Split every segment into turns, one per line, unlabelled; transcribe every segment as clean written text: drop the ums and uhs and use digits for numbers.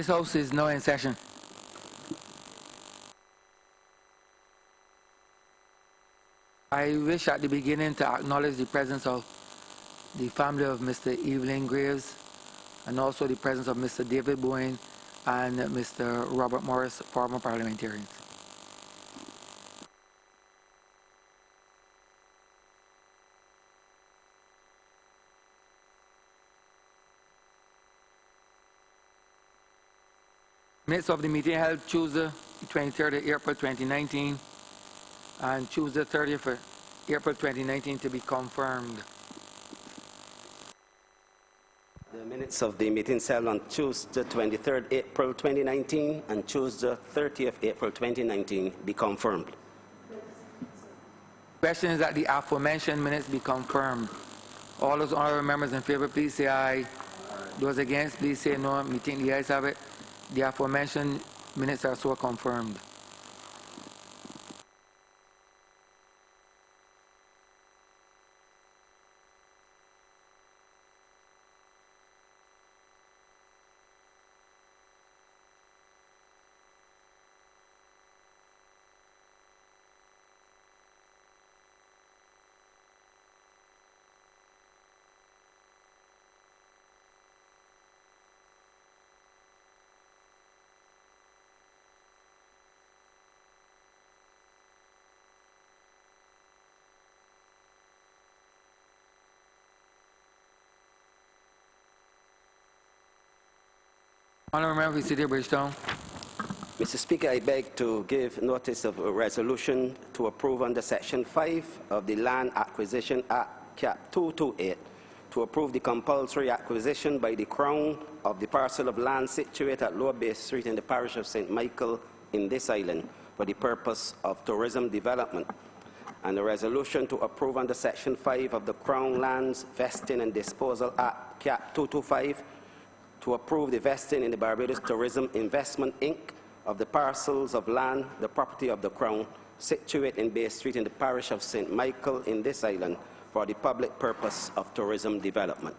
This House is now in session. I wish at the beginning to acknowledge the presence of the family of Mr. Evelyn Graves and also the presence of Mr. David Bowen and Mr. Robert Morris, former parliamentarians. Minutes of the meeting held Tuesday, 23rd of April 2019 and Tuesday, 30th of April 2019 to be confirmed.
The minutes of the meeting held on Tuesday, 23rd April 2019 and Tuesday, 30th April 2019 be confirmed.
Question is that the aforementioned minutes be confirmed. All those honorable members in favor, please say aye. Those against, please say no. Meeting the ayes have it. The aforementioned minutes are so confirmed. Honourable Member for City of Bridgetown.
Mr. Speaker, I beg to give notice of a resolution to approve under Section 5 of the Land Acquisition Act, Cap 228, to approve the compulsory acquisition by the Crown of the parcel of land situated at Lower Bay Street in the parish of St. Michael in this island for the purpose of tourism development, and a resolution to approve under Section 5 of the Crown Lands Vesting and Disposal Act, Cap 225, to approve the vesting in the Barbados Tourism Investment, Inc. of the parcels of land, the property of the Crown, situated in Bay Street in the parish of St. Michael in this island for the public purpose of tourism development.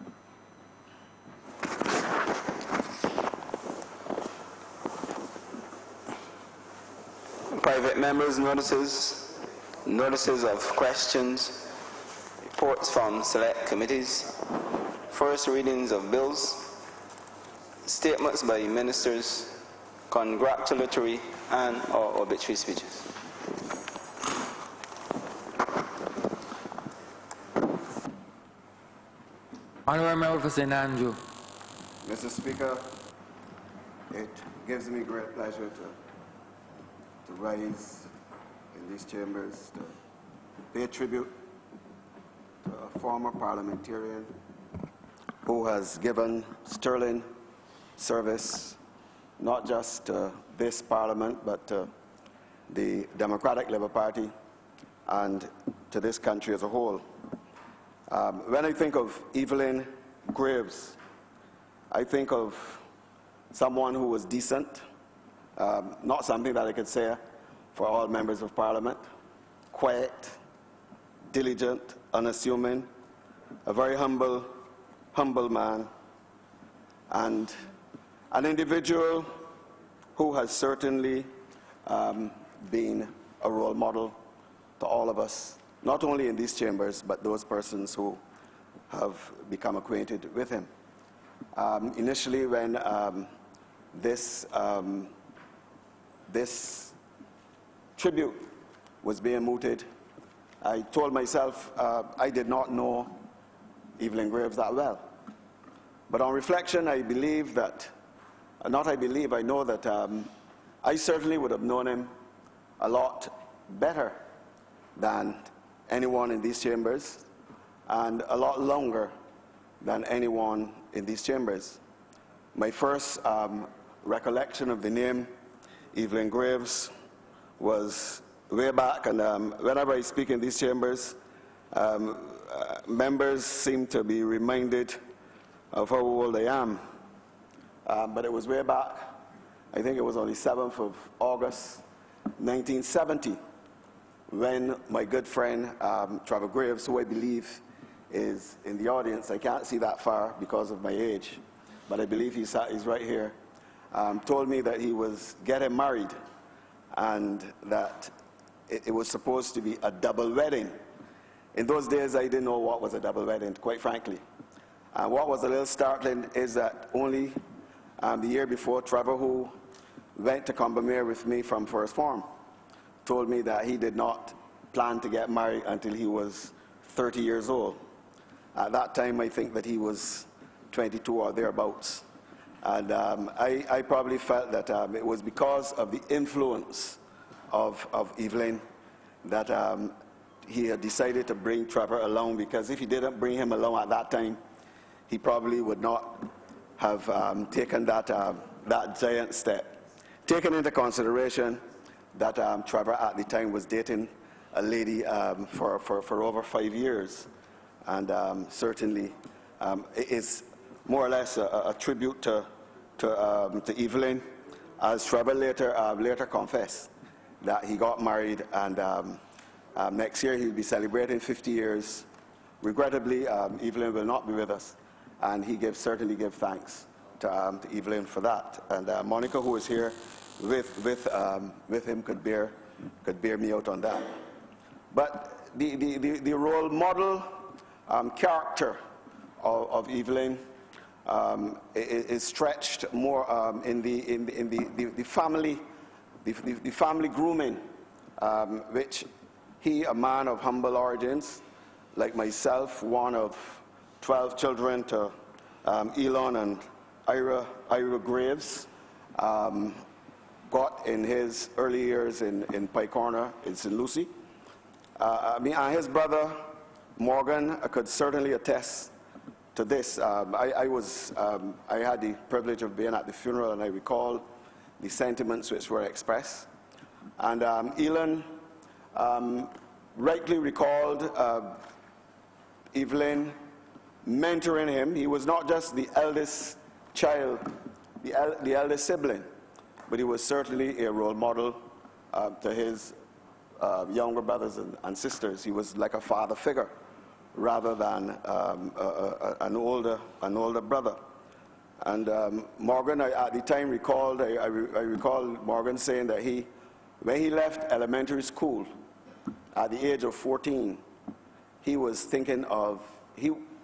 Private members' notices, notices of questions, reports from select committees, first readings of bills, statements by ministers, congratulatory and/or obituary speeches.
Honourable Member for St. Andrew.
Mr. Speaker, it gives me great pleasure to rise in these chambers to pay tribute to a former parliamentarian who has given sterling service not just to this Parliament but to the Democratic Labour Party and to this country as a whole. When I think of Evelyn Graves, I think of someone who was decent, not something that I could say for all members of Parliament, quiet, diligent, unassuming, a very humble man, and an individual who has certainly been a role model to all of us, not only in these chambers, but those persons who have become acquainted with him. Initially, when this tribute was being mooted, I told myself I did not know Evelyn Graves that well. But on reflection, I believe that, I know that I certainly would have known him a lot better than anyone in these chambers and a lot longer than anyone in these chambers. My first recollection of the name Evelyn Graves was way back, and whenever I speak in these chambers, members seem to be reminded of how old I am. But it was way back, I think it was on the 7th of August, 1970, when my good friend, Trevor Graves, who I believe is in the audience, I can't see that far because of my age, but I believe he's right here, told me that he was getting married and that it was supposed to be a double wedding. In those days, I didn't know what was a double wedding, quite frankly. What was a little startling is that only the year before, Trevor, who went to Combermere with me from First Form, told me that he did not plan to get married until he was 30 years old. At that time, I think that he was 22 or thereabouts. And I probably felt that it was because of the influence of Evelyn that he had decided to bring Trevor along, because if he didn't bring him along at that time, he probably would not have taken that giant step. Taking into consideration that Trevor at the time was dating a lady for over 5 years, and certainly it is more or less a tribute to Evelyn, as Trevor later confessed that he got married, and next year he'll be celebrating 50 years. Regrettably, Evelyn will not be with us, and he certainly gives thanks to Evelyn for that. And Monica, who is here with him, could bear me out on that. But the role model character of Evelyn is stretched more in the family grooming, which he, a man of humble origins, like myself, one of 12 children to Elon and Ira Graves, got in his early years in Pike Corner in St. Lucie. And his brother, Morgan, could certainly attest to this. I had the privilege of being at the funeral, and I recall the sentiments which were expressed. And Elon rightly recalled Evelyn mentoring him. He was not just the eldest child, the eldest sibling, but he was certainly a role model to his younger brothers and sisters. He was like a father figure rather than an older brother. And Morgan, at the time, recalled, I recall Morgan saying that when he left elementary school at the age of 14, he was thinking of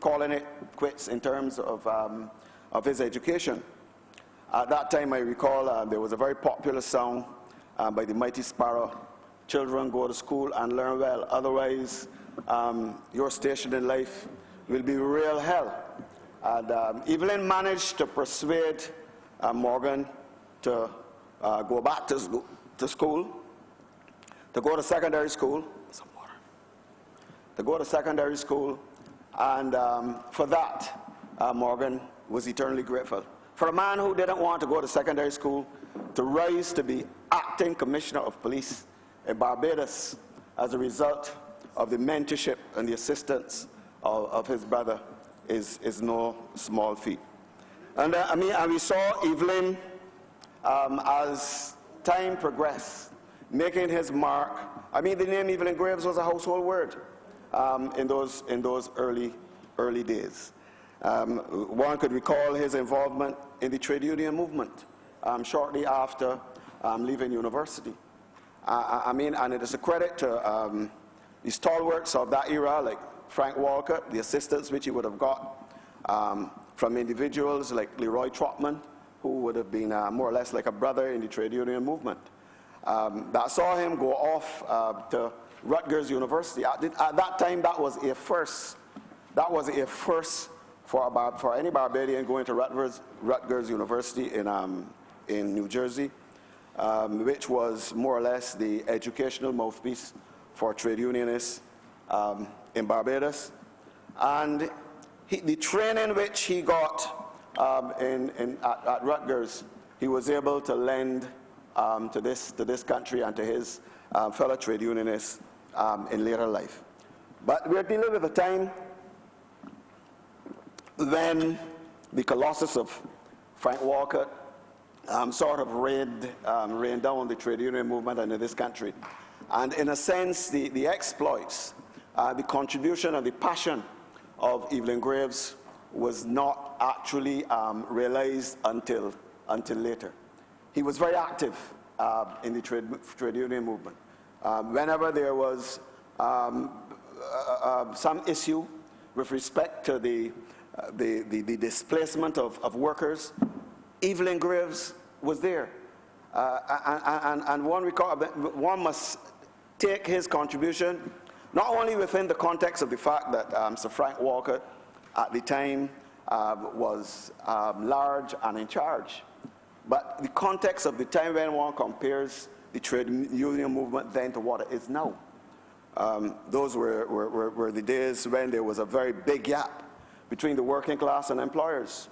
calling it quits in terms of his education. At that time, I recall there was a very popular song by the Mighty Sparrow, "Children, go to school and learn well, otherwise your station in life will be real hell." And Evelyn managed to persuade Morgan to go back to school, to go to secondary school, and for that, Morgan was eternally grateful. For a man who didn't want to go to secondary school to rise to be acting commissioner of police in Barbados as a result of the mentorship and the assistance of his brother is no small feat. And and we saw Evelyn as time progressed, making his mark. The name Evelyn Graves was a household word in those early days. One could recall his involvement in the trade union movement shortly after leaving university. And it is a credit to the stalwarts of that era, like Frank Walcott, the assistance which he would have got from individuals like Leroy Trotman, who would have been more or less like a brother in the trade union movement, that saw him go off to Rutgers University. At that time, that was a first. That was a first for any Barbadian going to Rutgers University in New Jersey, which was more or less the educational mouthpiece for trade unionists in Barbados. And the training which he got at Rutgers, he was able to lend to this country and to his fellow trade unionists in later life. But we're dealing with a time when the colossus of Frank Walcott sort of rained down the trade union movement in this country. And in a sense, the exploits, the contribution and the passion of Evelyn Graves was not actually realized until until later. He was very active in the trade union movement. Whenever there was some issue with respect to the displacement of workers, Evelyn Graves was there. And one must take his contribution, not only within the context of the fact that Sir Frank Walker at the time was large and in charge, but the context of the time when one compares the trade union movement then to what it is now. Those were the days when there was a very big gap between the working class and employers.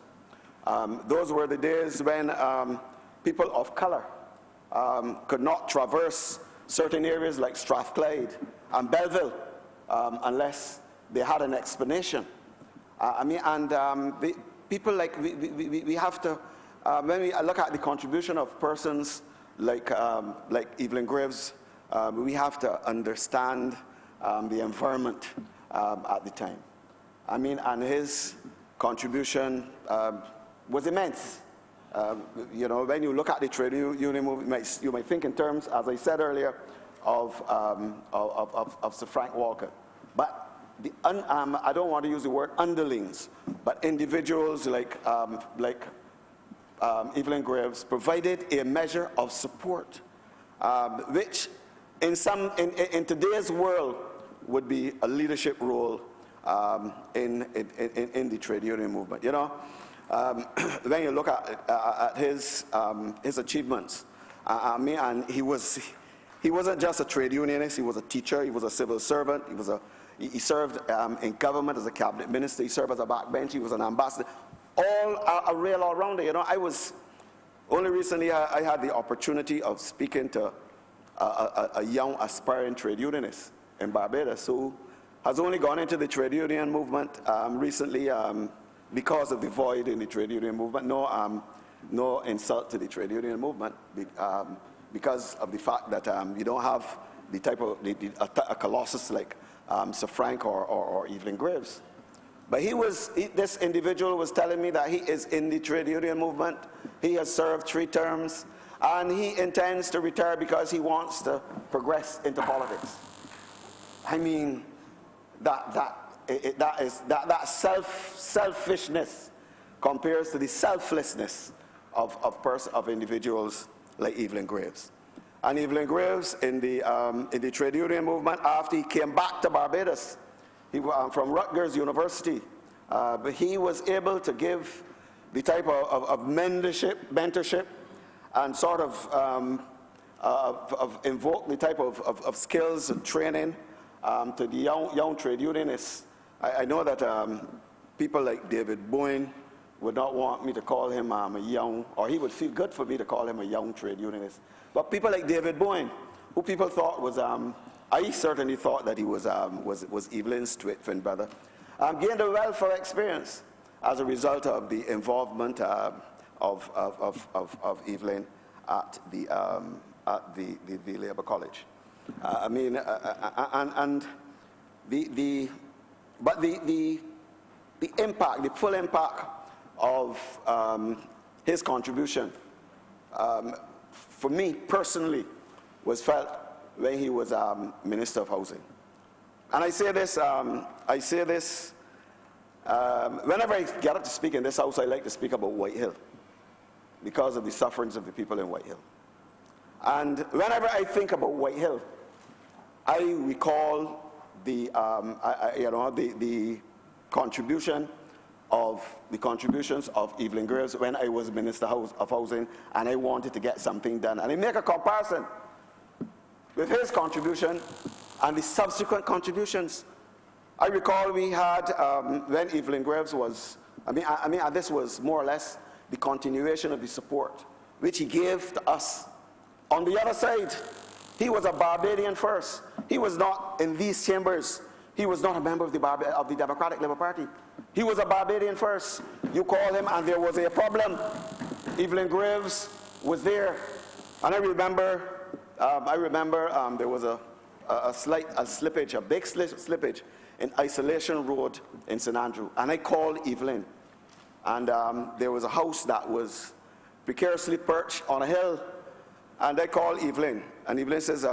Those were the days when people of color could not traverse certain areas like Strathclyde and Belleville unless they had an explanation. The people like, we have to, when we look at the contribution of persons like Evelyn Graves, we have to understand the environment at the time. And his contribution was immense. When you look at the trade union movement, you might think in terms, as I said earlier, of Sir Frank Walker. But I don't want to use the word underlings, but individuals like Evelyn Graves provided a measure of support, which in today's world would be a leadership role in the trade union movement. When you look at his achievements, and he wasn't just a trade unionist. He was a teacher. He was a civil servant. He served in government as a cabinet minister. He served as a backbench. He was an ambassador. All a real all-rounder. Only recently I had the opportunity of speaking to a young aspiring trade unionist in Barbados who has only gone into the trade union movement recently because of the void in the trade union movement. No insult to the trade union movement because of the fact that you don't have the type of a colossus like Sir Frank or Evelyn Graves. But this individual was telling me that he is in the trade union movement. He has served 3 terms, and he intends to retire because he wants to progress into politics. That selfishness compares to the selflessness of individuals like Evelyn Graves. And Evelyn Graves in the trade union movement, after he came back to Barbados, he from Rutgers University, but he was able to give the type of mentorship and sort of invoke the type of skills and training to the young trade unionists. I know that people like David Bowen would not want me to call him a young, or he would feel good for me to call him a young trade unionist. But people like David Bowen, who people thought was, I certainly thought that he was Evelyn's twin brother, gained a wealth of experience as a result of the involvement of Evelyn at the Labour College. But the impact, the full impact of his contribution, for me personally, was felt when he was Minister of Housing. And I say this, whenever I get up to speak in this house, I like to speak about White Hill because of the sufferings of the people in White Hill. And whenever I think about White Hill, I recall the contributions of Evelyn Graves when I was Minister of Housing and I wanted to get something done. And I make a comparison with his contribution and the subsequent contributions. I recall we had, when Evelyn Graves was, this was more or less the continuation of the support which he gave to us. On the other side, he was a Barbadian first. He was not in these chambers. He was not a member of the Democratic Labour Party. He was a Barbadian first. You call him and there was a problem. Evelyn Graves was there. And I remember there was a slippage, a big slippage in Isolation Road in St. Andrew. And I called Evelyn. And there was a house that was precariously perched on a hill, and they call Evelyn. And Evelyn says,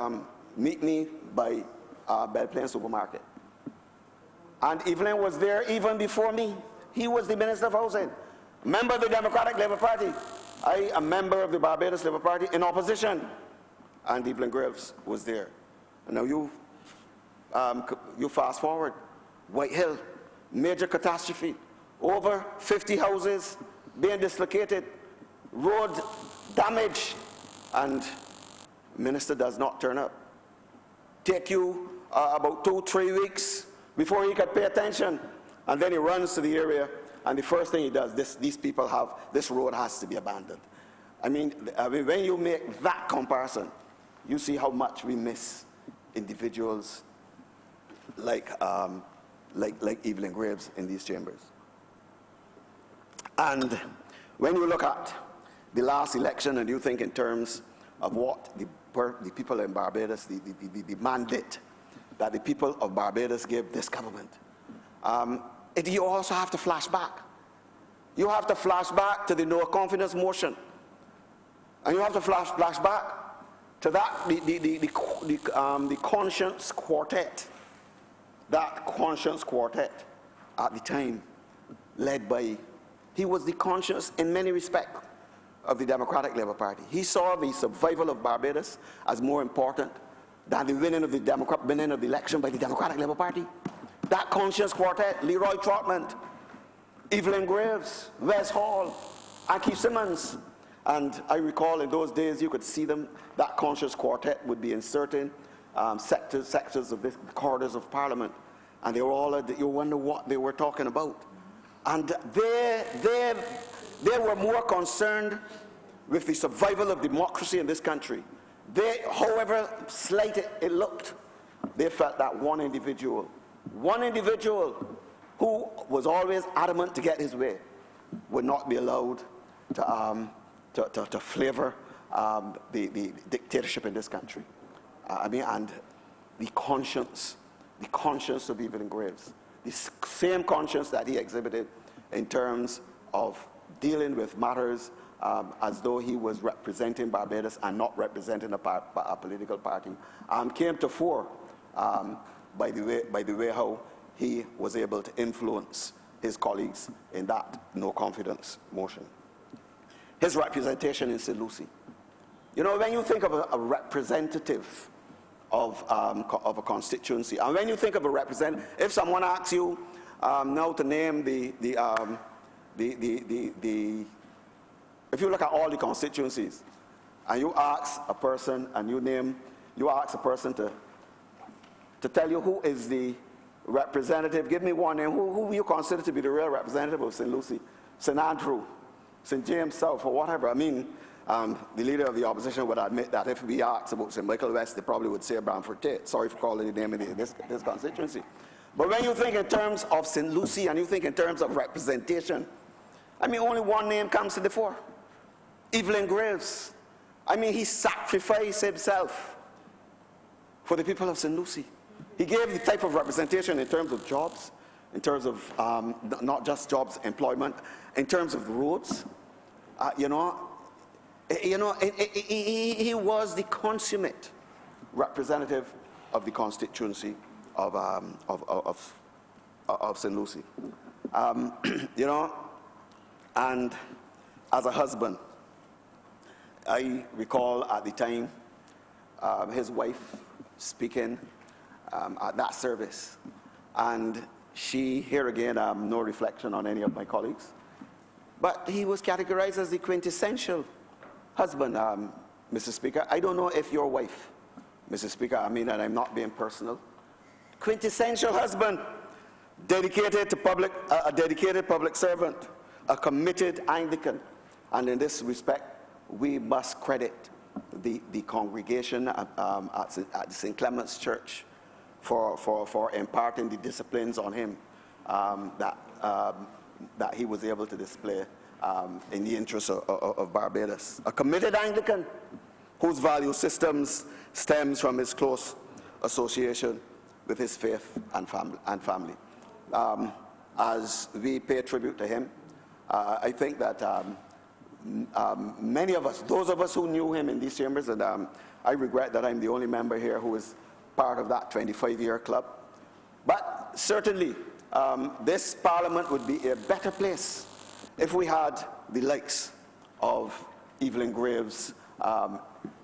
meet me by Belle Plaine Supermarket. And Evelyn was there even before me. He was the Minister of Housing, member of the Democratic Labour Party. I am a member of the Barbados Labour Party in opposition. And Evelyn Graves was there. And now you fast forward, White Hill, major catastrophe, over 50 houses being dislocated, road damage, and minister does not turn up. Take you about 2-3 weeks before he could pay attention, and then he runs to the area, and the first thing he does, this road has to be abandoned. I mean, when you make that comparison, you see how much we miss individuals like Evelyn Graves in these chambers. And when you look at the last election and you think in terms of what the people in Barbados, the mandate that the people of Barbados gave this government, you also have to flash back. You have to flash back to the no confidence motion. And you have to flash back to that, the conscience quartet. That conscience quartet at the time, led by, he was the conscience in many respects of the Democratic Labour Party. He saw the survival of Barbados as more important than the winning of the election by the Democratic Labour Party. That conscience quartet, Leroy Trotman, Evelyn Graves, Wes Hall, Aki Simmons. And I recall in those days you could see them, that conscious quartet would be in certain sectors of this corridors of Parliament. And they were all, you wonder what they were talking about. And they were more concerned with the survival of democracy in this country. They, however slight it looked, they felt that one individual who was always adamant to get his way would not be allowed to flavor the dictatorship in this country. And the conscience of Evelyn Graves, the same conscience that he exhibited in terms of dealing with matters as though he was representing Barbados and not representing a political party, came to fore by the way how he was able to influence his colleagues in that no confidence motion. His representation in St. Lucie. You know, when you think of a representative of a constituency, and when you think of a representative, if someone asks you now to name if you look at all the constituencies, and you ask a person to tell you who is the representative, give me one name, who you consider to be the real representative of St. Lucie, St. Andrew, St. James South, or whatever. I mean, the leader of the opposition would admit that if we asked about St. Michael West, they probably would say Bramford Tate. Sorry for calling the name of this constituency. But when you think in terms of St. Lucie and you think in terms of representation, I mean, only one name comes to the fore. Evelyn Graves. I mean, he sacrificed himself for the people of St. Lucie. He gave the type of representation in terms of jobs, in terms of not just jobs, employment, in terms of roads. He was the consummate representative of the constituency of St. Lucie. And as a husband, I recall at the time his wife speaking at that service, and she, here again, no reflection on any of my colleagues, but he was categorized as the quintessential husband, Mr. Speaker. I don't know if your wife, Mr. Speaker, I mean, and I'm not being personal, quintessential husband, dedicated to a dedicated public servant, a committed Anglican, and in this respect, we must credit the congregation at St. Clement's Church for imparting the disciplines on him that he was able to display in the interest of Barbados. A committed Anglican whose value systems stems from his close association with his faith and family. As we pay tribute to him, I think that many of us, those of us who knew him in these chambers, and I regret that I'm the only member here who is part of that 25-year club. But certainly, this Parliament would be a better place if we had the likes of Evelyn Graves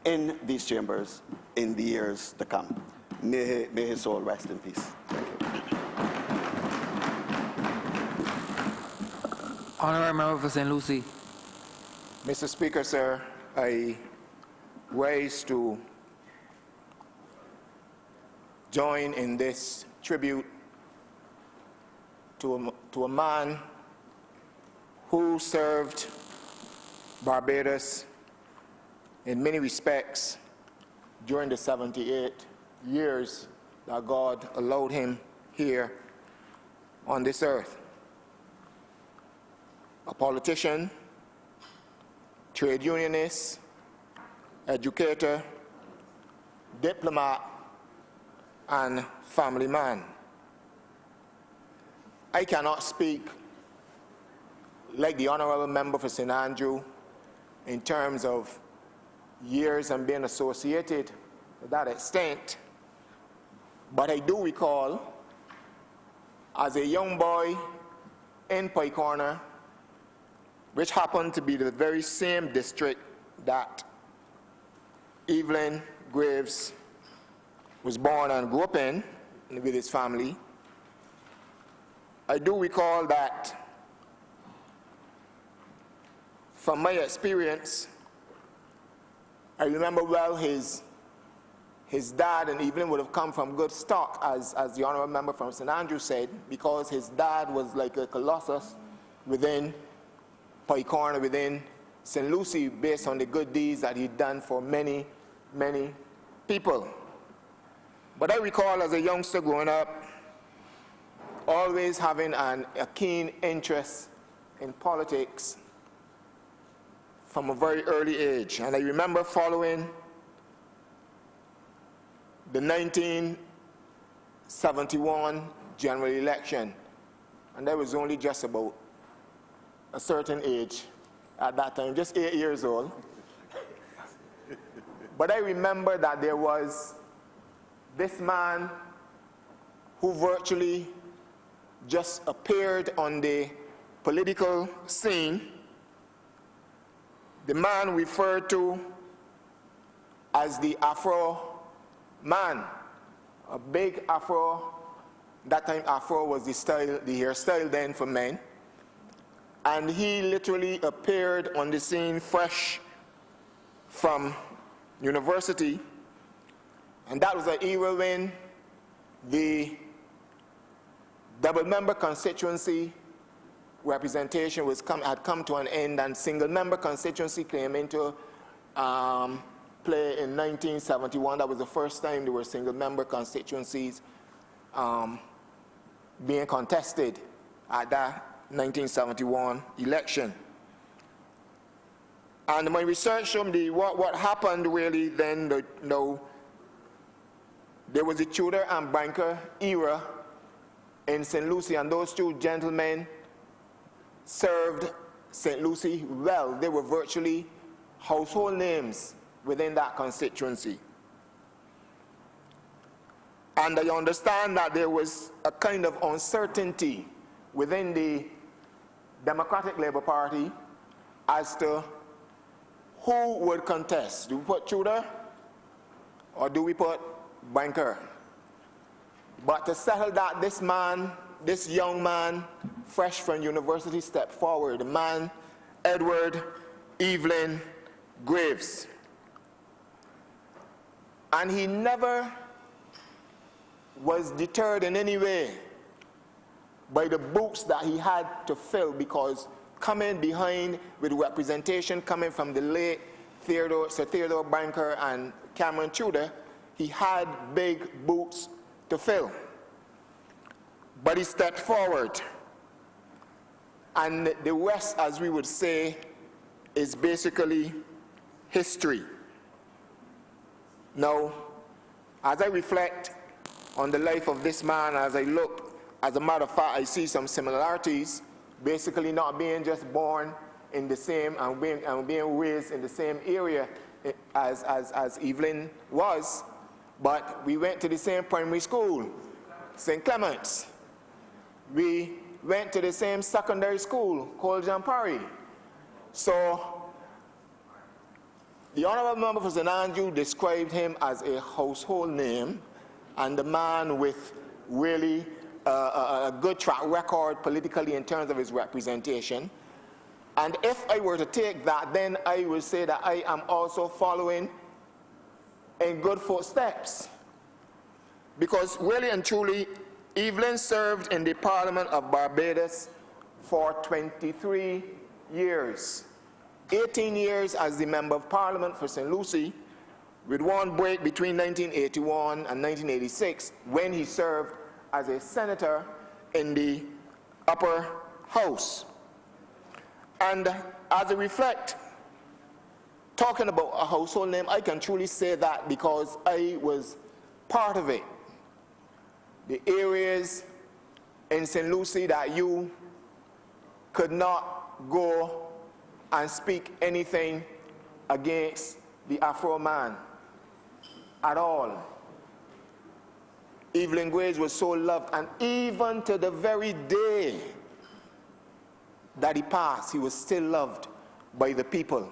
in these chambers in the years to come. May his soul rest in peace. Thank you.
Honourable Member for St. Lucie.
Mr. Speaker, sir, I rise to join in this tribute to a man who served Barbados in many respects during the 78 years that God allowed him here on this earth. A politician, trade unionist, educator, diplomat, and family man. I cannot speak like the Honourable Member for St. Andrew in terms of years and being associated to that extent, but I do recall as a young boy in Pike Corner, which happened to be the very same district that Evelyn Graves was born and grew up in with his family. I do recall that from my experience, I remember well his dad and Evelyn would have come from good stock, as the Honourable Member from St. Andrew said, because his dad was like a colossus within Pike Corner, within St. Lucie, based on the good deeds that he'd done for many, many people. But I recall as a youngster growing up, always having a keen interest in politics from a very early age. And I remember following the 1971 general election, and I was only just about a certain age at that time, just 8 years old. But I remember that there was this man who virtually just appeared on the political scene, the man referred to as the Afro man, a big Afro. That time Afro was the hairstyle then for men. And he literally appeared on the scene fresh from university. And that was an era when the double-member constituency representation had come to an end, and single-member constituency came into play in 1971. That was the first time there were single-member constituencies being contested at that 1971 election. And my research showed me what happened really then. There was a Tudor and banker era in St. Lucie, and those two gentlemen served St. Lucie well. They were virtually household names within that constituency. And I understand that there was a kind of uncertainty within the Democratic Labour Party as to who would contest. Do we put Tudor or do we put banker? But to settle that, this man, this young man, fresh from university, stepped forward. The man, Edward Evelyn Graves. And he never was deterred in any way by the boots that he had to fill, because coming behind with representation coming from the late Sir Theodore Banker and Cameron Tudor, he had big boots to fill. But he stepped forward. And the rest, as we would say, is basically history. Now, as I reflect on the life of this man, as I look, as a matter of fact, I see some similarities, basically not being just born in the same, and being raised in the same area as Evelyn was, but we went to the same primary school, St. Clement's. We went to the same secondary school, Cole Jean Parry. So the Honourable Member for St. Andrew described him as a household name and a man with really a good track record politically in terms of his representation. And if I were to take that, then I would say that I am also following in good footsteps. Because really and truly, Evelyn served in the Parliament of Barbados for 23 years. 18 years as the Member of Parliament for St. Lucie, with one break between 1981 and 1986, when he served as a senator in the upper house. And as I reflect, talking about a household name, I can truly say that because I was part of it. The areas in St. Lucie that you could not go and speak anything against the Afro man at all. Evelyn Graves was so loved, and even to the very day that he passed, he was still loved by the people.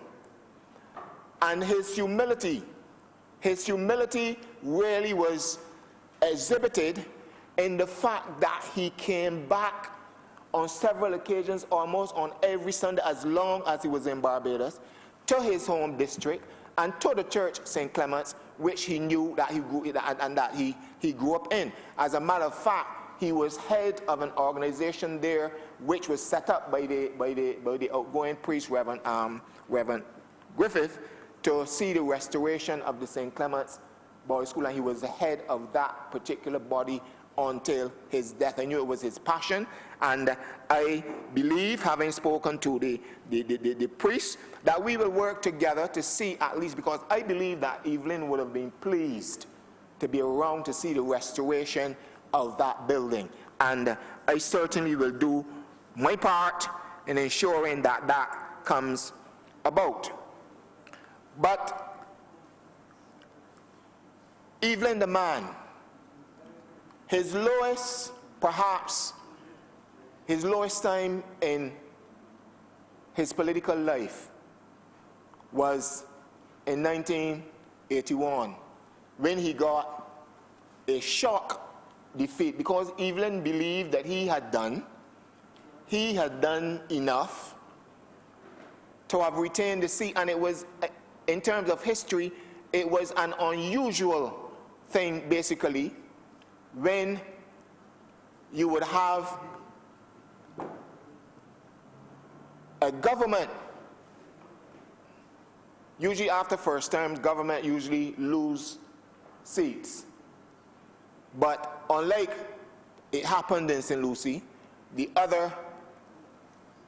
And his humility really was exhibited in the fact that he came back on several occasions, almost on every Sunday, as long as he was in Barbados, to his home district and to the church St. Clement's, which he knew that he grew up in. As a matter of fact, he was head of an organization there which was set up by the outgoing priest, Reverend Griffith, to see the restoration of the St. Clement's Boys' School, and he was the head of that particular body until his death. I knew it was his passion, and I believe, having spoken to the priest, that we will work together to see, at least, because I believe that Evelyn would have been pleased to be around to see the restoration of that building. And I certainly will do my part in ensuring that that comes about. But Evelyn the man, his lowest, perhaps, his lowest time in his political life was in 1981, when he got a shock defeat, because Evelyn believed that he had done enough to have retained the seat, and it was, in terms of history, it was an unusual thing, basically, when you would have a government, usually after first terms, government usually lose seats. But unlike it happened in St. Lucie, there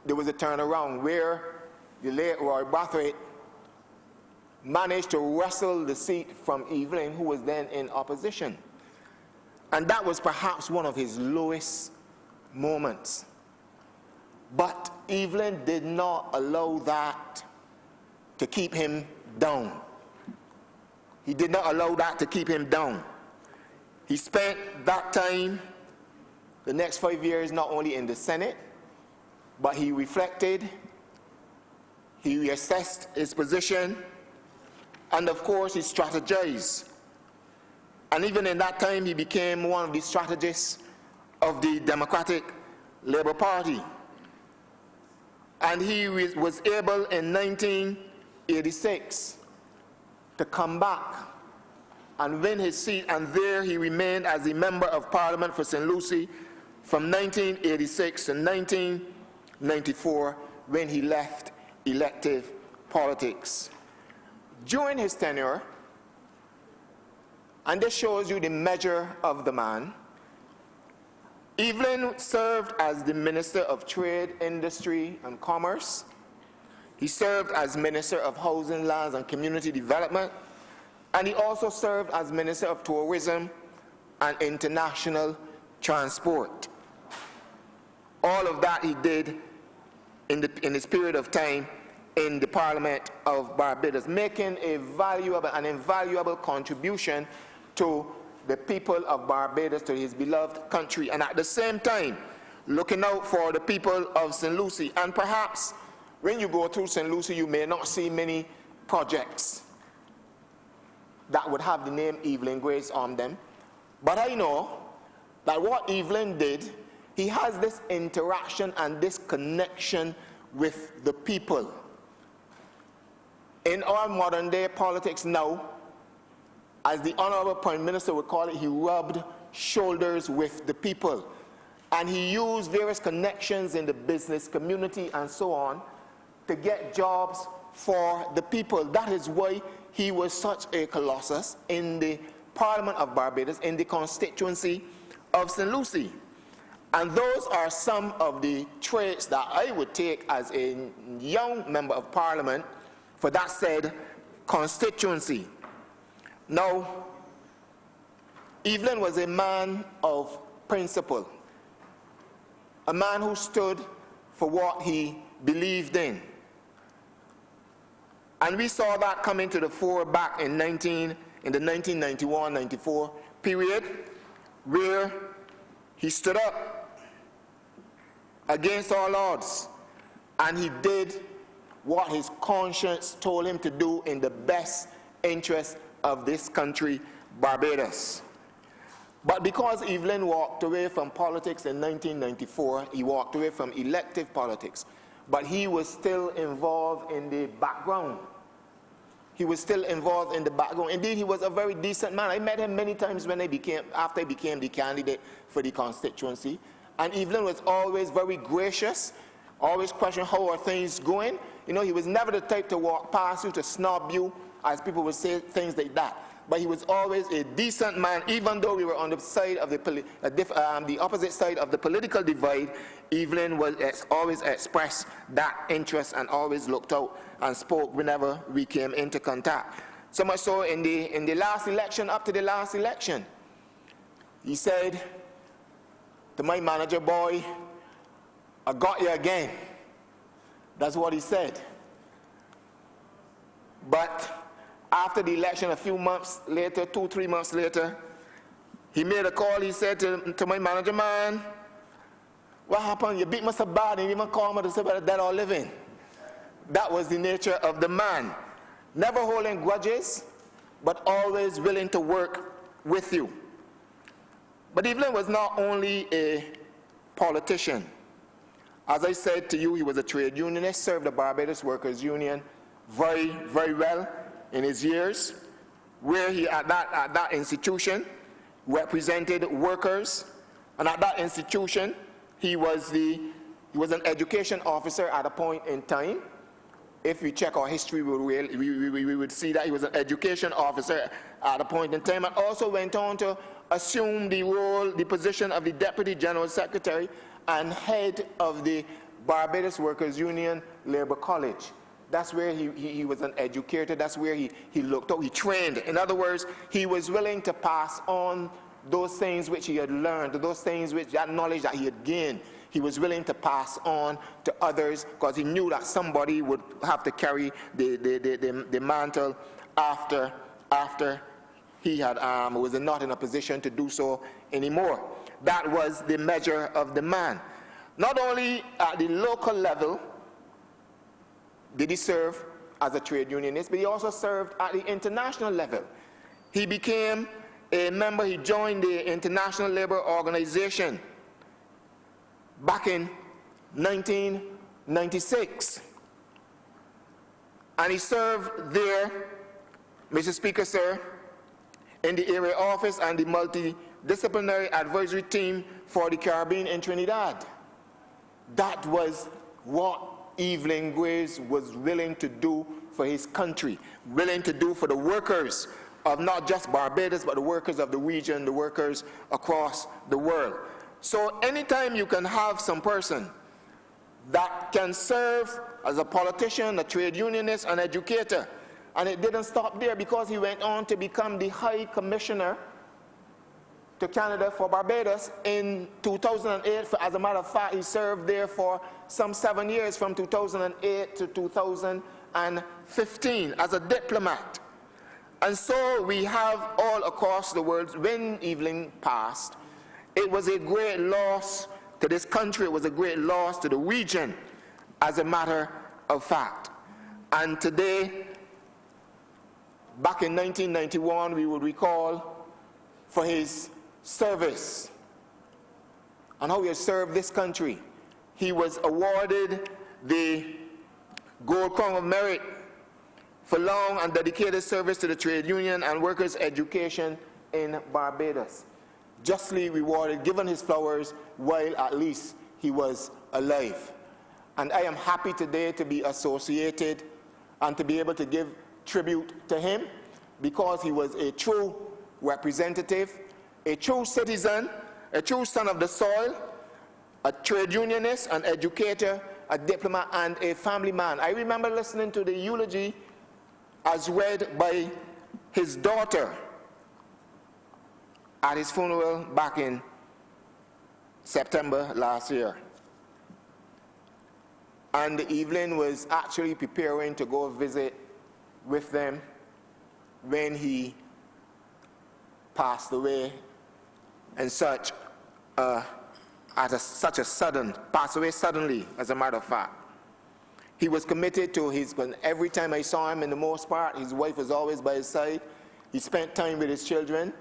was a turnaround where the late Roy Brathwaite managed to wrestle the seat from Evelyn, who was then in opposition. And that was perhaps one of his lowest moments. But Evelyn did not allow that to keep him down. He did not allow that to keep him down. He spent that time, the next 5 years, not only in the Senate, but he reflected, he reassessed his position, and of course he strategized. And even in that time, he became one of the strategists of the Democratic Labour Party. And he was able in 1986 to come back and win his seat, and there he remained as a Member of Parliament for St. Lucie from 1986 to 1994, when he left elective politics. During his tenure, and this shows you the measure of the man, Evelyn served as the Minister of Trade, Industry and Commerce. He served as Minister of Housing, Lands and Community Development, and he also served as Minister of Tourism and International Transport. All of that he did in his period of time in the Parliament of Barbados, making an invaluable contribution to the people of Barbados, to his beloved country, and at the same time, looking out for the people of St. Lucie. And perhaps when you go through St. Lucie, you may not see many projects that would have the name Evelyn Grace on them. But I know that what Evelyn did, he has this interaction and this connection with the people. In our modern day politics now, as the Honourable Prime Minister would call it, he rubbed shoulders with the people. And he used various connections in the business community and so on to get jobs for the people. That is why he was such a colossus in the Parliament of Barbados, in the constituency of St. Lucie. And those are some of the traits that I would take as a young member of Parliament for that said constituency. Now, Evelyn was a man of principle, a man who stood for what he believed in. And we saw that coming to the fore back in the 1991-94 period, where he stood up against all odds, and he did what his conscience told him to do in the best interest of this country, Barbados. But because Evelyn walked away from politics in 1994, he walked away from elective politics, but he was still involved in the background. He was still involved in the background. Indeed, he was a very decent man. I met him many times after he became the candidate for the constituency. And Evelyn was always very gracious, always questioning how are things going. You know, he was never the type to walk past you, to snub you, as people would say, things like that. But he was always a decent man, even though we were on the side of the opposite side of the political divide. Evelyn was always expressed that interest and always looked out and spoke whenever we came into contact. So much so in the last election, up to the last election, he said to my manager, boy, I got you again. That's what he said. But after the election, a few months later, 2-3 months later, he made a call. He said to my manager, man, what happened? You beat me so bad, and you even called me to say whether dead or living. That was the nature of the man. Never holding grudges, but always willing to work with you. But Evelyn was not only a politician. As I said to you, he was a trade unionist, served the Barbados Workers' Union very, very well in his years, where he at that institution represented workers, and at that institution he was an education officer at a point in time. If we check our history, we would see that he was an education officer at a point in time, and also went on to assume the position of the Deputy General Secretary and head of the Barbados Workers' Union Labour College. That's where he was an educator. That's where he looked out, he trained. In other words, he was willing to pass on those things which he had learned, those things that knowledge that he had gained. He was willing to pass on to others because he knew that somebody would have to carry the mantle after he was not in a position to do so anymore. That was the measure of the man. Not only at the local level did he serve as a trade unionist, but he also served at the international level. He became a member, he joined the International Labour Organization back in 1996. And he served there, Mr. Speaker, sir, in the area office and the multidisciplinary advisory team for the Caribbean in Trinidad. That was what Evelyn Grace was willing to do for his country, willing to do for the workers of not just Barbados, but the workers of the region, the workers across the world. So anytime you can have some person that can serve as a politician, a trade unionist, an educator, and it didn't stop there because he went on to become the High Commissioner to Canada for Barbados in 2008. As a matter of fact, he served there for some 7 years, from 2008 to 2015 as a diplomat. And so we have all across the world, when Evelyn passed, it was a great loss to this country, it was a great loss to the region, as a matter of fact. And today, back in 1991, we would recall for his service and how he has served this country. He was awarded the Gold Crown of Merit for long and dedicated service to the trade union and workers' education in Barbados. Justly rewarded, given his flowers while at least he was alive. And I am happy today to be associated and to be able to give tribute to him, because he was a true representative, a true citizen, a true son of the soil, a trade unionist, an educator, a diplomat, and a family man. I remember listening to the eulogy as read by his daughter at his funeral back in September last year. And Evelyn was actually preparing to go visit with them when he passed away, and such a sudden, passed away suddenly, as a matter of fact. He was committed to his, every time I saw him, in the most part, his wife was always by his side. He spent time with his children.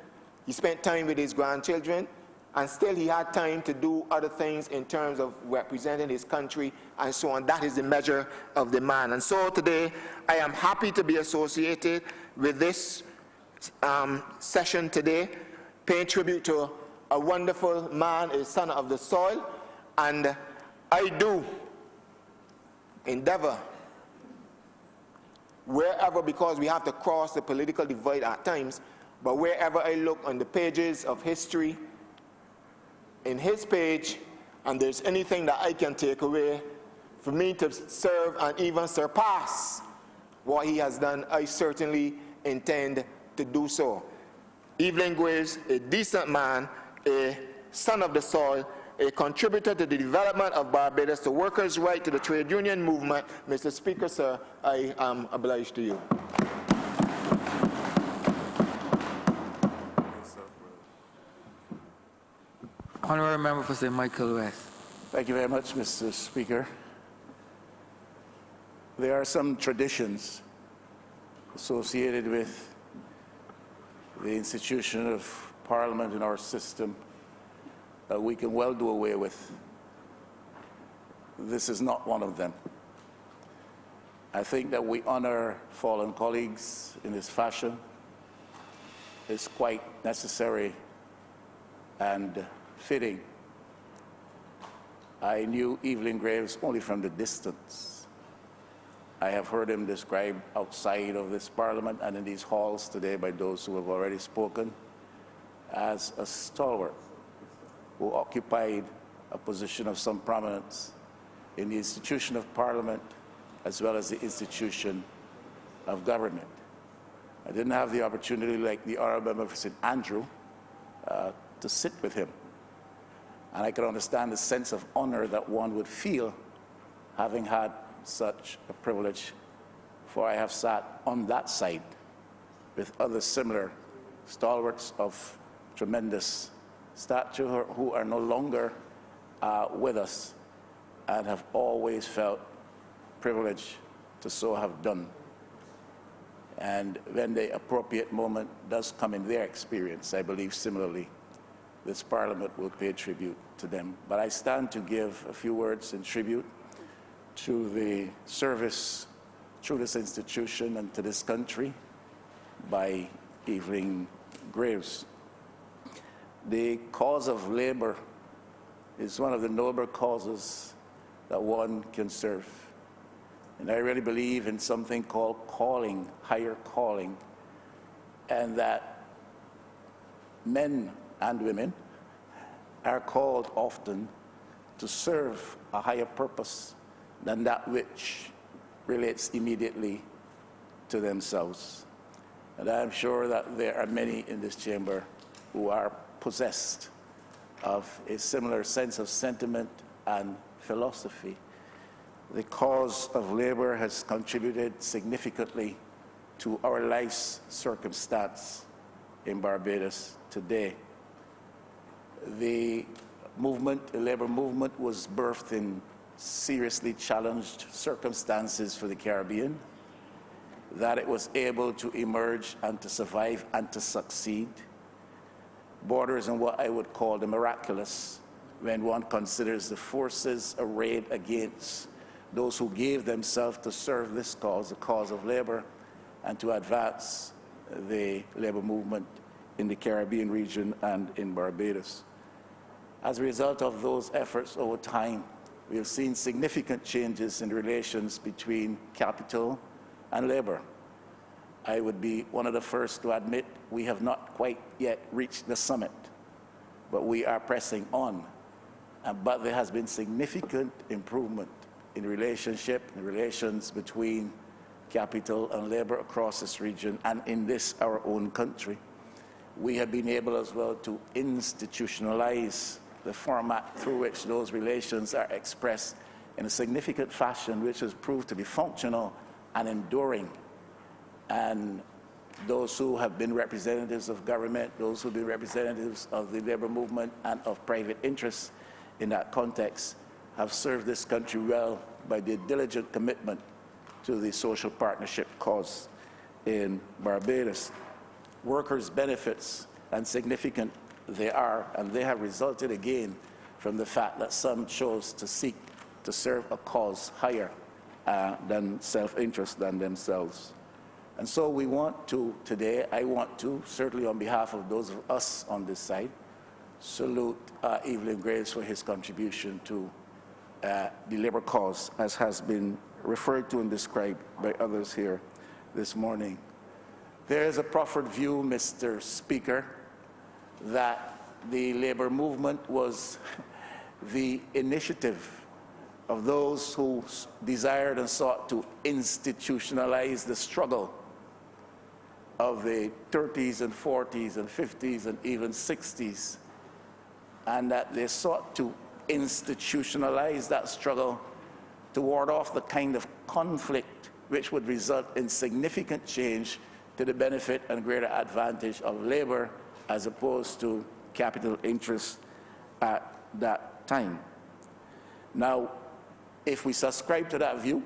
He spent time with his grandchildren. And still he had time to do other things in terms of representing his country and so on. That is the measure of the man. And so today, I am happy to be associated with this session today, paying tribute to a wonderful man, a son of the soil. And I do endeavor, wherever, because we have to cross the political divide at times, but wherever I look on the pages of history, in his page, and there's anything that I can take away for me to serve and even surpass what he has done, I certainly intend to do so. Evelyn Graves, a decent man, a son of the soil, a contributor to the development of Barbados, the workers' right to the trade union movement. Mr. Speaker, sir, I am obliged to you.
Honourable Member for St. Michael West.
Thank you very much, Mr. Speaker. There are some traditions associated with the institution of Parliament in our system that we can well do away with. This is not one of them. I think that we honor fallen colleagues in this fashion. It's quite necessary and fitting. I knew Evelyn Graves only from the distance. I have heard him described outside of this Parliament and in these halls today by those who have already spoken as a stalwart who occupied a position of some prominence in the institution of Parliament as well as the institution of government. I didn't have the opportunity, like the Honourable Member for St. Andrew, to sit with him. And I can understand the sense of honor that one would feel having had such a privilege, for I have sat on that side with other similar stalwarts of tremendous stature who are no longer with us and have always felt privileged to so have done. And when the appropriate moment does come in their experience, I believe similarly, this Parliament will pay tribute to them. But I stand to give a few words in tribute to the service through this institution and to this country by Evelyn Graves. The cause of labor is one of the noble causes that one can serve. And I really believe in something called calling, higher calling, and that men and women are called often to serve a higher purpose than that which relates immediately to themselves. And I'm sure that there are many in this chamber who are possessed of a similar sense of sentiment and philosophy. The cause of labor has contributed significantly to our life's circumstance in Barbados today. The labor movement was birthed in seriously challenged circumstances for the Caribbean, that it was able to emerge and to survive and to succeed, borders on what I would call the miraculous when one considers the forces arrayed against those who gave themselves to serve this cause, the cause of labor, and to advance the labor movement in the Caribbean region and in Barbados. As a result of those efforts over time, we have seen significant changes in relations between capital and labor. I would be one of the first to admit we have not quite yet reached the summit, but we are pressing on. But there has been significant improvement in relations between capital and labor across this region and in this, our own country. We have been able as well to institutionalize the format through which those relations are expressed in a significant fashion, which has proved to be functional and enduring. And those who have been representatives of government, those who have been representatives of the labor movement and of private interests in that context have served this country well by their diligent commitment to the social partnership cause in Barbados. Workers' benefits, and significant they are, and they have resulted again from the fact that some chose to seek to serve a cause higher than self-interest than themselves. And so we want to, today, I want to, certainly on behalf of those of us on this side, salute Evelyn Graves for his contribution to the labor cause, as has been referred to and described by others here this morning. There is a proffered view, Mr. Speaker, that the labor movement was the initiative of those who desired and sought to institutionalize the struggle of the 30s and 40s and 50s and even 60s, and that they sought to institutionalize that struggle to ward off the kind of conflict which would result in significant change to the benefit and greater advantage of labor as opposed to capital interests at that time. Now, if we subscribe to that view,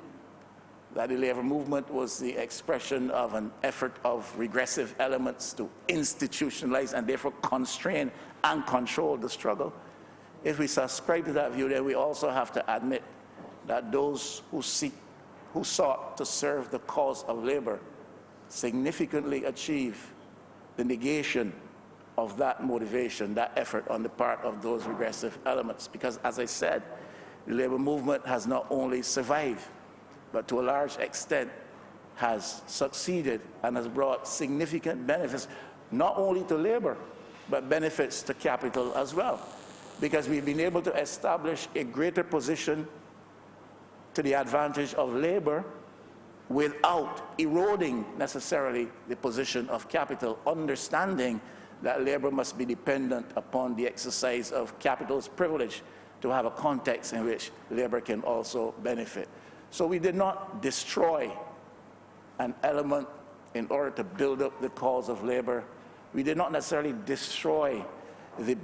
that the labor movement was the expression of an effort of regressive elements to institutionalize and therefore constrain and control the struggle, if we subscribe to that view, then we also have to admit that those who sought to serve the cause of labor significantly achieve the negation of that motivation, that effort on the part of those regressive elements. Because, as I said, the labor movement has not only survived, but to a large extent has succeeded and has brought significant benefits, not only to labor, but benefits to capital as well. Because we've been able to establish a greater position to the advantage of labor without eroding necessarily the position of capital, understanding that labor must be dependent upon the exercise of capital's privilege to have a context in which labor can also benefit. So we did not destroy an element in order to build up the cause of labor. We did not necessarily destroy the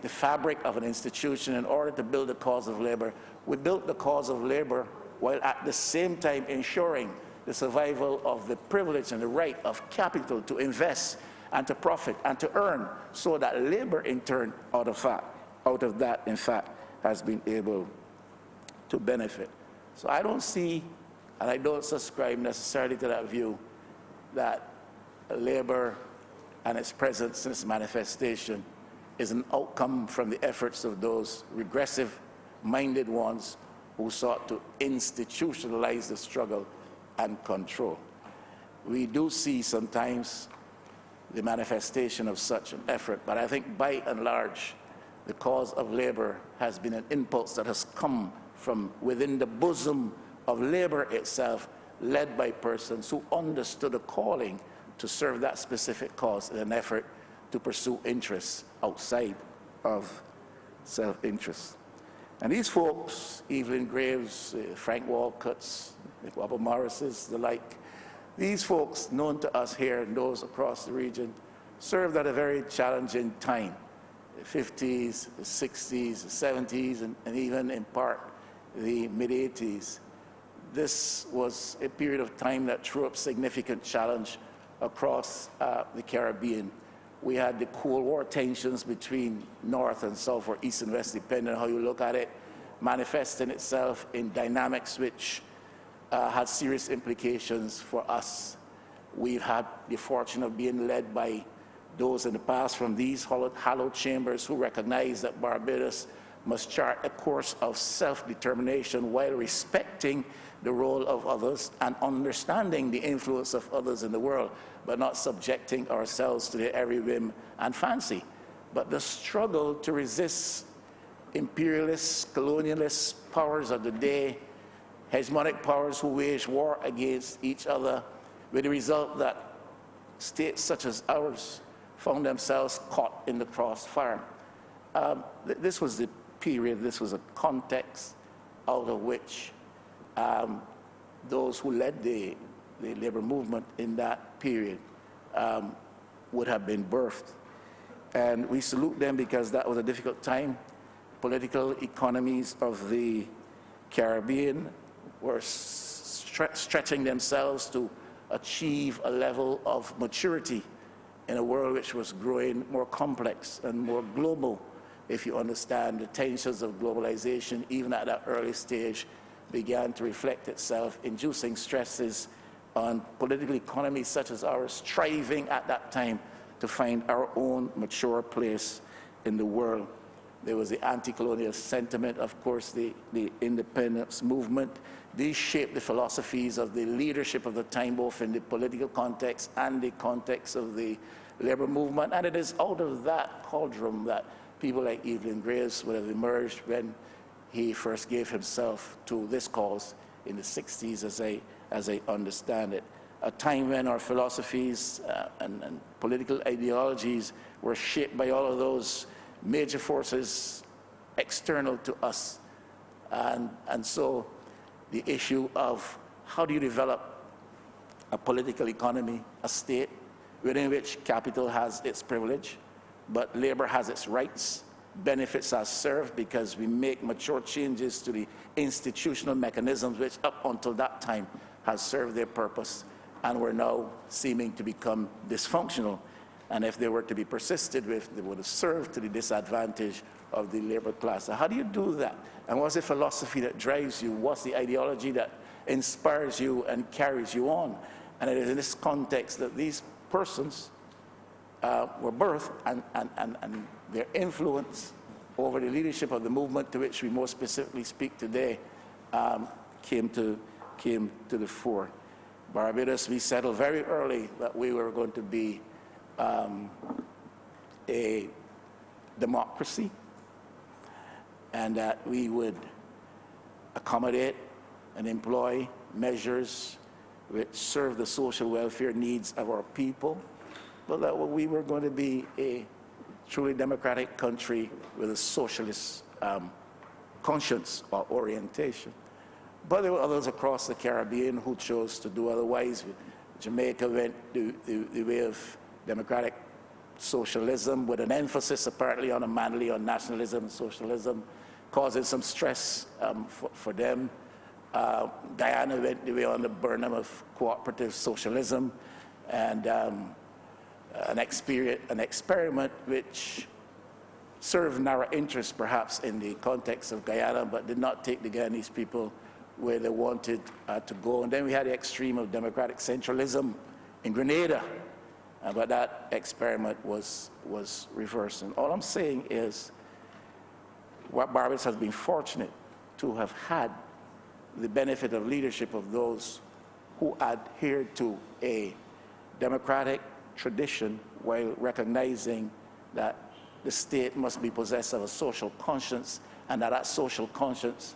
fabric of an institution in order to build the cause of labor. We built the cause of labor while at the same time ensuring the survival of the privilege and the right of capital to invest and to profit and to earn, so that labor in turn out of that in fact has been able to benefit. So I don't see, and I don't subscribe necessarily to that view, that labor and its presence and its manifestation is an outcome from the efforts of those regressive-minded ones who sought to institutionalize the struggle and control. We do see sometimes the manifestation of such an effort, but I think by and large, the cause of labor has been an impulse that has come from within the bosom of labor itself, led by persons who understood a calling to serve that specific cause in an effort to pursue interests outside of self-interest. And these folks, Evelyn Graves, Frank Walcutt's, Robert Morris's, the like, these folks known to us here and those across the region served at a very challenging time, the 50s, the 60s, the 70s, and even in part the mid-80s. This was a period of time that threw up significant challenge across the Caribbean. We had the Cold War tensions between North and South, or East and West, depending on how you look at it, manifesting itself in dynamics which had serious implications for us. We've had the fortune of being led by those in the past from these hallowed chambers who recognize that Barbados must chart a course of self-determination while respecting the role of others and understanding the influence of others in the world, but not subjecting ourselves to their every whim and fancy. But the struggle to resist imperialist, colonialist powers of the day, hegemonic powers who wage war against each other, with the result that states such as ours found themselves caught in the crossfire. This was the period, this was a context out of which those who led the labor movement in that period would have been birthed. And we salute them because that was a difficult time. Political economies of the Caribbean were stretching themselves to achieve a level of maturity in a world which was growing more complex and more global. If you understand the tensions of globalization, even at that early stage, began to reflect itself, inducing stresses on political economies such as ours, striving at that time to find our own mature place in the world. There was the anti-colonial sentiment, of course, the independence movement. These shaped the philosophies of the leadership of the time, both in the political context and the context of the labor movement. And it is out of that cauldron that people like Evelyn Graves would have emerged when he first gave himself to this cause in the 60s, as I understand it. A time when our philosophies and political ideologies were shaped by all of those major forces external to us. And so the issue of how do you develop a political economy, a state within which capital has its privilege, but labor has its rights, benefits are served because we make mature changes to the institutional mechanisms which up until that time has served their purpose and were now seeming to become dysfunctional. And if they were to be persisted with, they would have served to the disadvantage of the labor class. So how do you do that? And what's the philosophy that drives you? What's the ideology that inspires you and carries you on? And it is in this context that these persons were birthed, and their influence over the leadership of the movement to which we more specifically speak today came to the fore. Barbados, we settled very early that we were going to be a democracy, and that we would accommodate and employ measures which serve the social welfare needs of our people, but that we were going to be a truly democratic country with a socialist conscience or orientation. But there were others across the Caribbean who chose to do otherwise. Jamaica went the way of democratic socialism with an emphasis apparently on a manly on nationalism and socialism, causing some stress for them. Guyana went the way on the Burnham of cooperative socialism, and an experiment which served narrow interests perhaps in the context of Guyana, but did not take the Guyanese people where they wanted to go. And then we had the extreme of democratic centralism in Grenada, but that experiment was reversed. And all I'm saying is, what Barbados has been fortunate to have had the benefit of leadership of those who adhered to a democratic tradition while recognizing that the state must be possessed of a social conscience, and that social conscience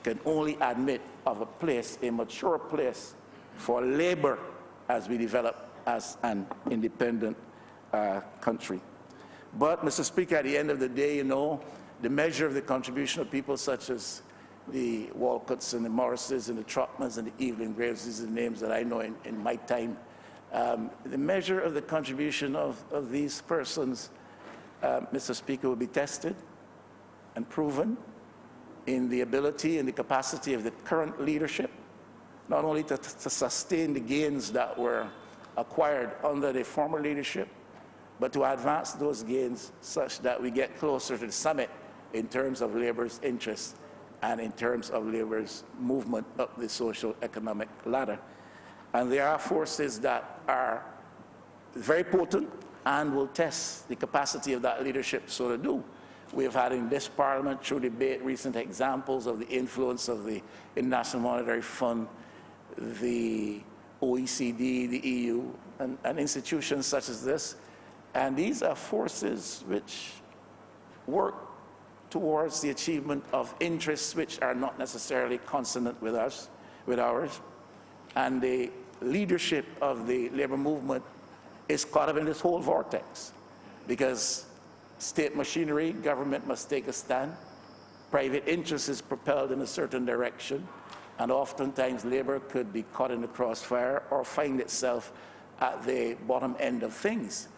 can only admit of a place, a mature place for labor as we develop as an independent country. But, Mr. Speaker, at the end of the day, you know, the measure of the contribution of people such as the Walcotts and the Morrises and the Trotmans and the Evelyn Graves, these are the names that I know in my time. The measure of the contribution of these persons, Mr. Speaker, will be tested and proven in the ability and the capacity of the current leadership, not only to sustain the gains that were acquired under the former leadership, but to advance those gains such that we get closer to the summit in terms of labor's interests and in terms of labor's movement up the social economic ladder. And there are forces that are very potent and will test the capacity of that leadership so to do. We have had in this Parliament, through debate, recent examples of the influence of the International Monetary Fund, the OECD, the EU, and institutions such as this. And these are forces which work towards the achievement of interests which are not necessarily consonant with ours. And the leadership of the labor movement is caught up in this whole vortex, because state machinery, government must take a stand, private interest is propelled in a certain direction, and oftentimes labor could be caught in the crossfire or find itself at the bottom end of things.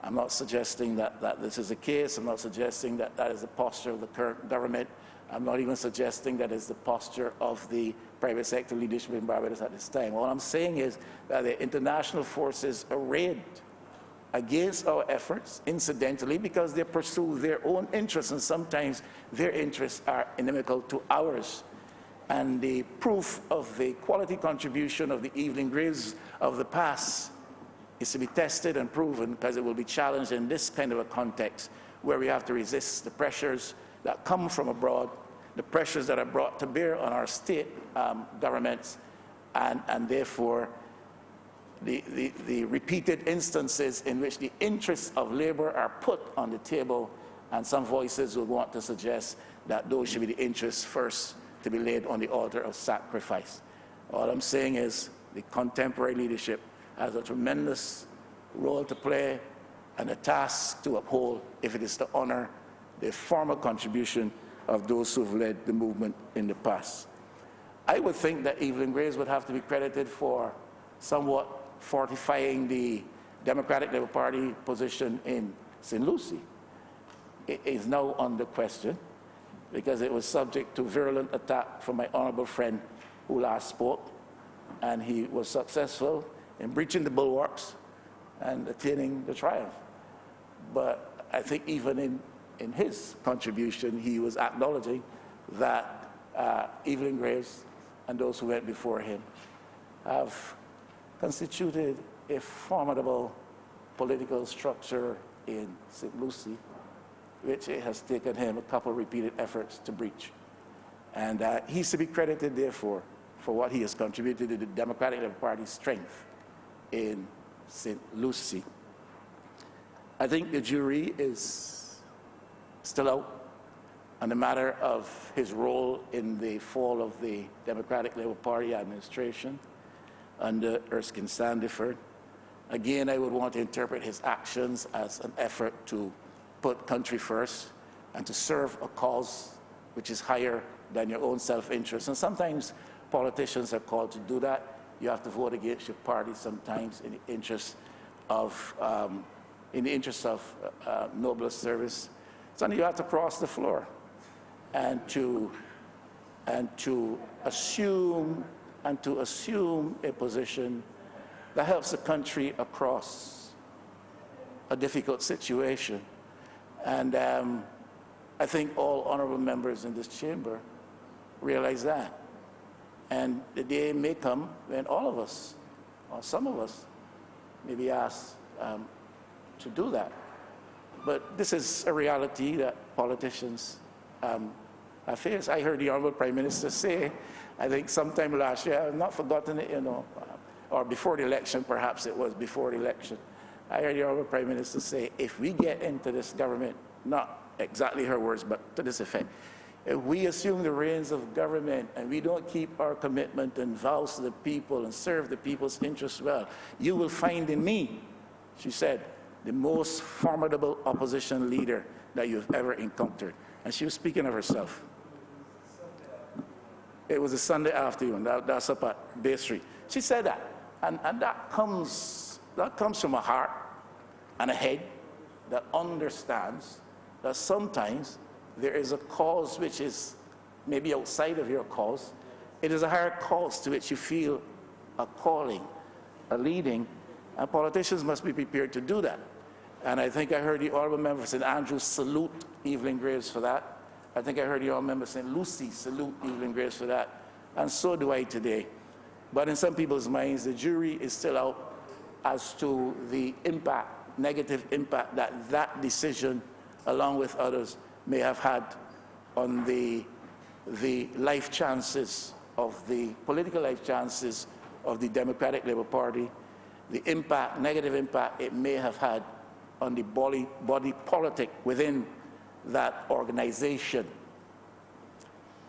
I'm not suggesting that this is the case. I'm not suggesting that that is the posture of the current government. I'm not even suggesting that is the posture of the private sector leadership in Barbados at this time. All I'm saying is that the international forces arrayed against our efforts, incidentally, because they pursue their own interests, and sometimes their interests are inimical to ours. And the proof of the quality contribution of the Evelyn Graves of the past is to be tested and proven, because it will be challenged in this kind of a context where we have to resist the pressures that come from abroad, the pressures that are brought to bear on our state governments, and therefore the repeated instances in which the interests of labor are put on the table, and some voices will want to suggest that those should be the interests first to be laid on the altar of sacrifice. All I'm saying is the contemporary leadership has a tremendous role to play and a task to uphold if it is to honor the former contribution of those who have led the movement in the past. I would think that Evelyn Graves would have to be credited for somewhat fortifying the Democratic Labour Party position in St. Lucie. It is now under question because it was subject to virulent attack from my honourable friend who last spoke, and he was successful in breaching the bulwarks and attaining the triumph. But I think even in his contribution, he was acknowledging that Evelyn Graves and those who went before him have constituted a formidable political structure in St. Lucie, which it has taken him a couple of repeated efforts to breach. And he's to be credited, therefore, for what he has contributed to the Democratic Labour Party's strength in St. Lucie. I think the jury is still out on the matter of his role in the fall of the Democratic Labour Party administration under Erskine Sandiford. Again, I would want to interpret his actions as an effort to put country first and to serve a cause which is higher than your own self-interest. And sometimes politicians are called to do that. You have to vote against your party sometimes in the interest of noblest service. Sometimes you have to cross the floor and to assume a position that helps the country across a difficult situation. And I think all honourable members in this chamber realize that. And the day may come when all of us, or some of us, may be asked to do that. But this is a reality that politicians face. I heard the Honourable Prime Minister say, I think sometime last year, I've not forgotten it, or before the election, perhaps it was before the election, I heard the Honourable Prime Minister say, if we get into this government, not exactly her words, but to this effect, if we assume the reins of government and we don't keep our commitment and vows to the people and serve the people's interests well, you will find in me, she said, the most formidable opposition leader that you've ever encountered. And she was speaking of herself. It was a Sunday afternoon. That's up at Bay Street. She said that. And that comes from a heart and a head that understands that sometimes there is a cause which is maybe outside of your cause. It is a higher cause to which you feel a calling, a leading, and politicians must be prepared to do that. And I think I heard the Honourable Member for St. Andrews salute Evelyn Graves for that. I think I heard the Honourable Member for St. Lucie salute Evelyn Graves for that. And so do I today. But in some people's minds, the jury is still out as to the impact, negative impact that that decision, along with others, may have had on the life chances of the political life chances of the Democratic Labour Party, the impact, negative impact it may have had on the body politic within that organization.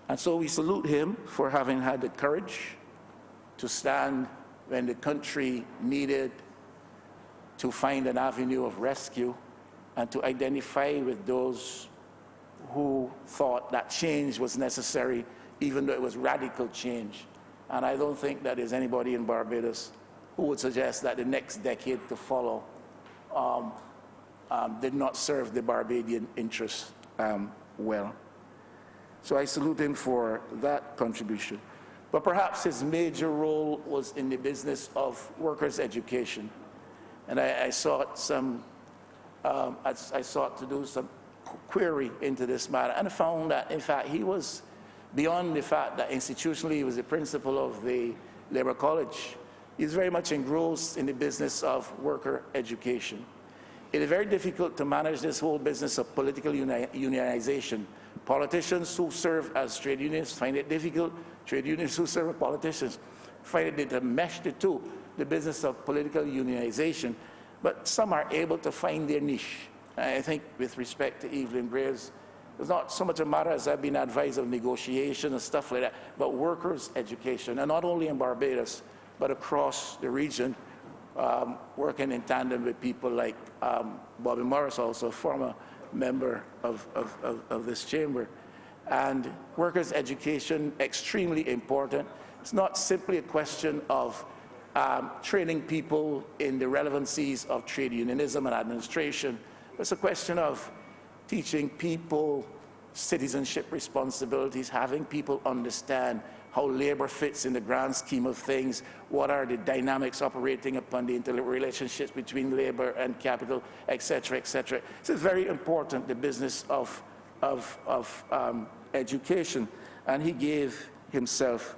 And so we salute him for having had the courage to stand when the country needed to find an avenue of rescue and to identify with those who thought that change was necessary, even though it was radical change. And I don't think that there's anybody in Barbados who would suggest that the next decade to follow did not serve the Barbadian interests well. So I salute him for that contribution. But perhaps his major role was in the business of workers' education. And I sought to do some query into this matter, and I found that, in fact, he was, beyond the fact that institutionally he was the principal of the Labour College, he's very much engrossed in the business of worker education. It is very difficult to manage this whole business of political unionization. Politicians who serve as trade unions find it difficult. Trade unions who serve as politicians find it difficult to mesh the two, the business of political unionization. But some are able to find their niche. I think with respect to Evelyn Graves, it's not so much a matter as I've been advised of negotiation and stuff like that, but workers' education, and not only in Barbados, but across the region, working in tandem with people like Bobby Morris, also a former member of this chamber. And workers' education, extremely important. It's not simply a question of training people in the relevancies of trade unionism and administration. It's a question of teaching people citizenship responsibilities, having people understand how labor fits in the grand scheme of things, what are the dynamics operating upon the interrelationships between labor and capital, et cetera, et cetera. It's very important, the business of education, and he gave himself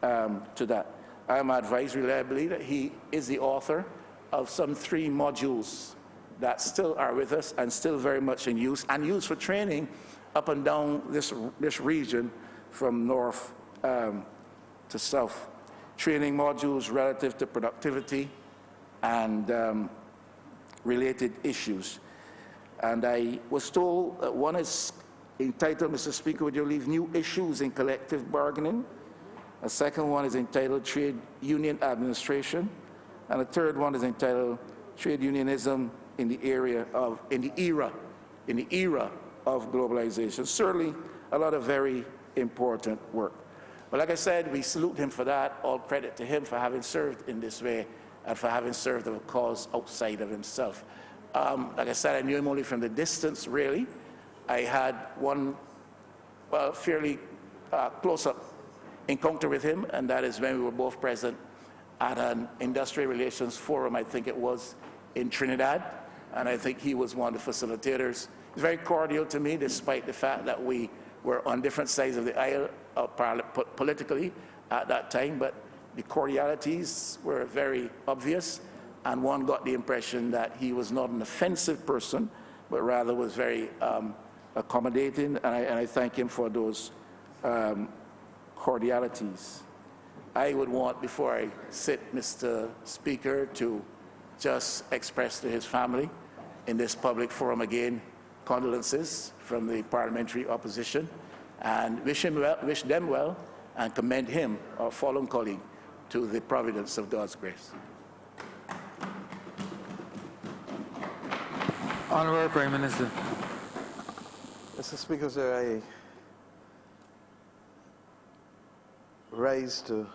to that. I am advised reliably that he is the author of some 3 modules that still are with us and still very much in use, and used for training up and down this region from north to south. Training modules relative to productivity and related issues. And I was told that one is entitled, Mr. Speaker, would you leave new issues in collective bargaining? A second one is entitled Trade Union Administration. And a third one is entitled Trade Unionism in the era of globalization. Certainly a lot of very important work. But like I said, we salute him for that. All credit to him for having served in this way and for having served of a cause outside of himself. Like I said, I knew him only from the distance, really. I had one, well, fairly close-up encounter with him, and that is when we were both present at an industrial relations forum, I think it was, in Trinidad. And I think he was one of the facilitators. He's very cordial to me, despite the fact that we were on different sides of the aisle politically at that time, but the cordialities were very obvious, and one got the impression that he was not an offensive person, but rather was very accommodating, and I thank him for those cordialities. I would want, before I sit, Mr. Speaker, to just express to his family in this public forum again condolences from the parliamentary opposition, and wish them well, and commend him, our fallen colleague, to the providence of God's grace.
Honourable Prime Minister.
Mr. Speaker, sir, I rise to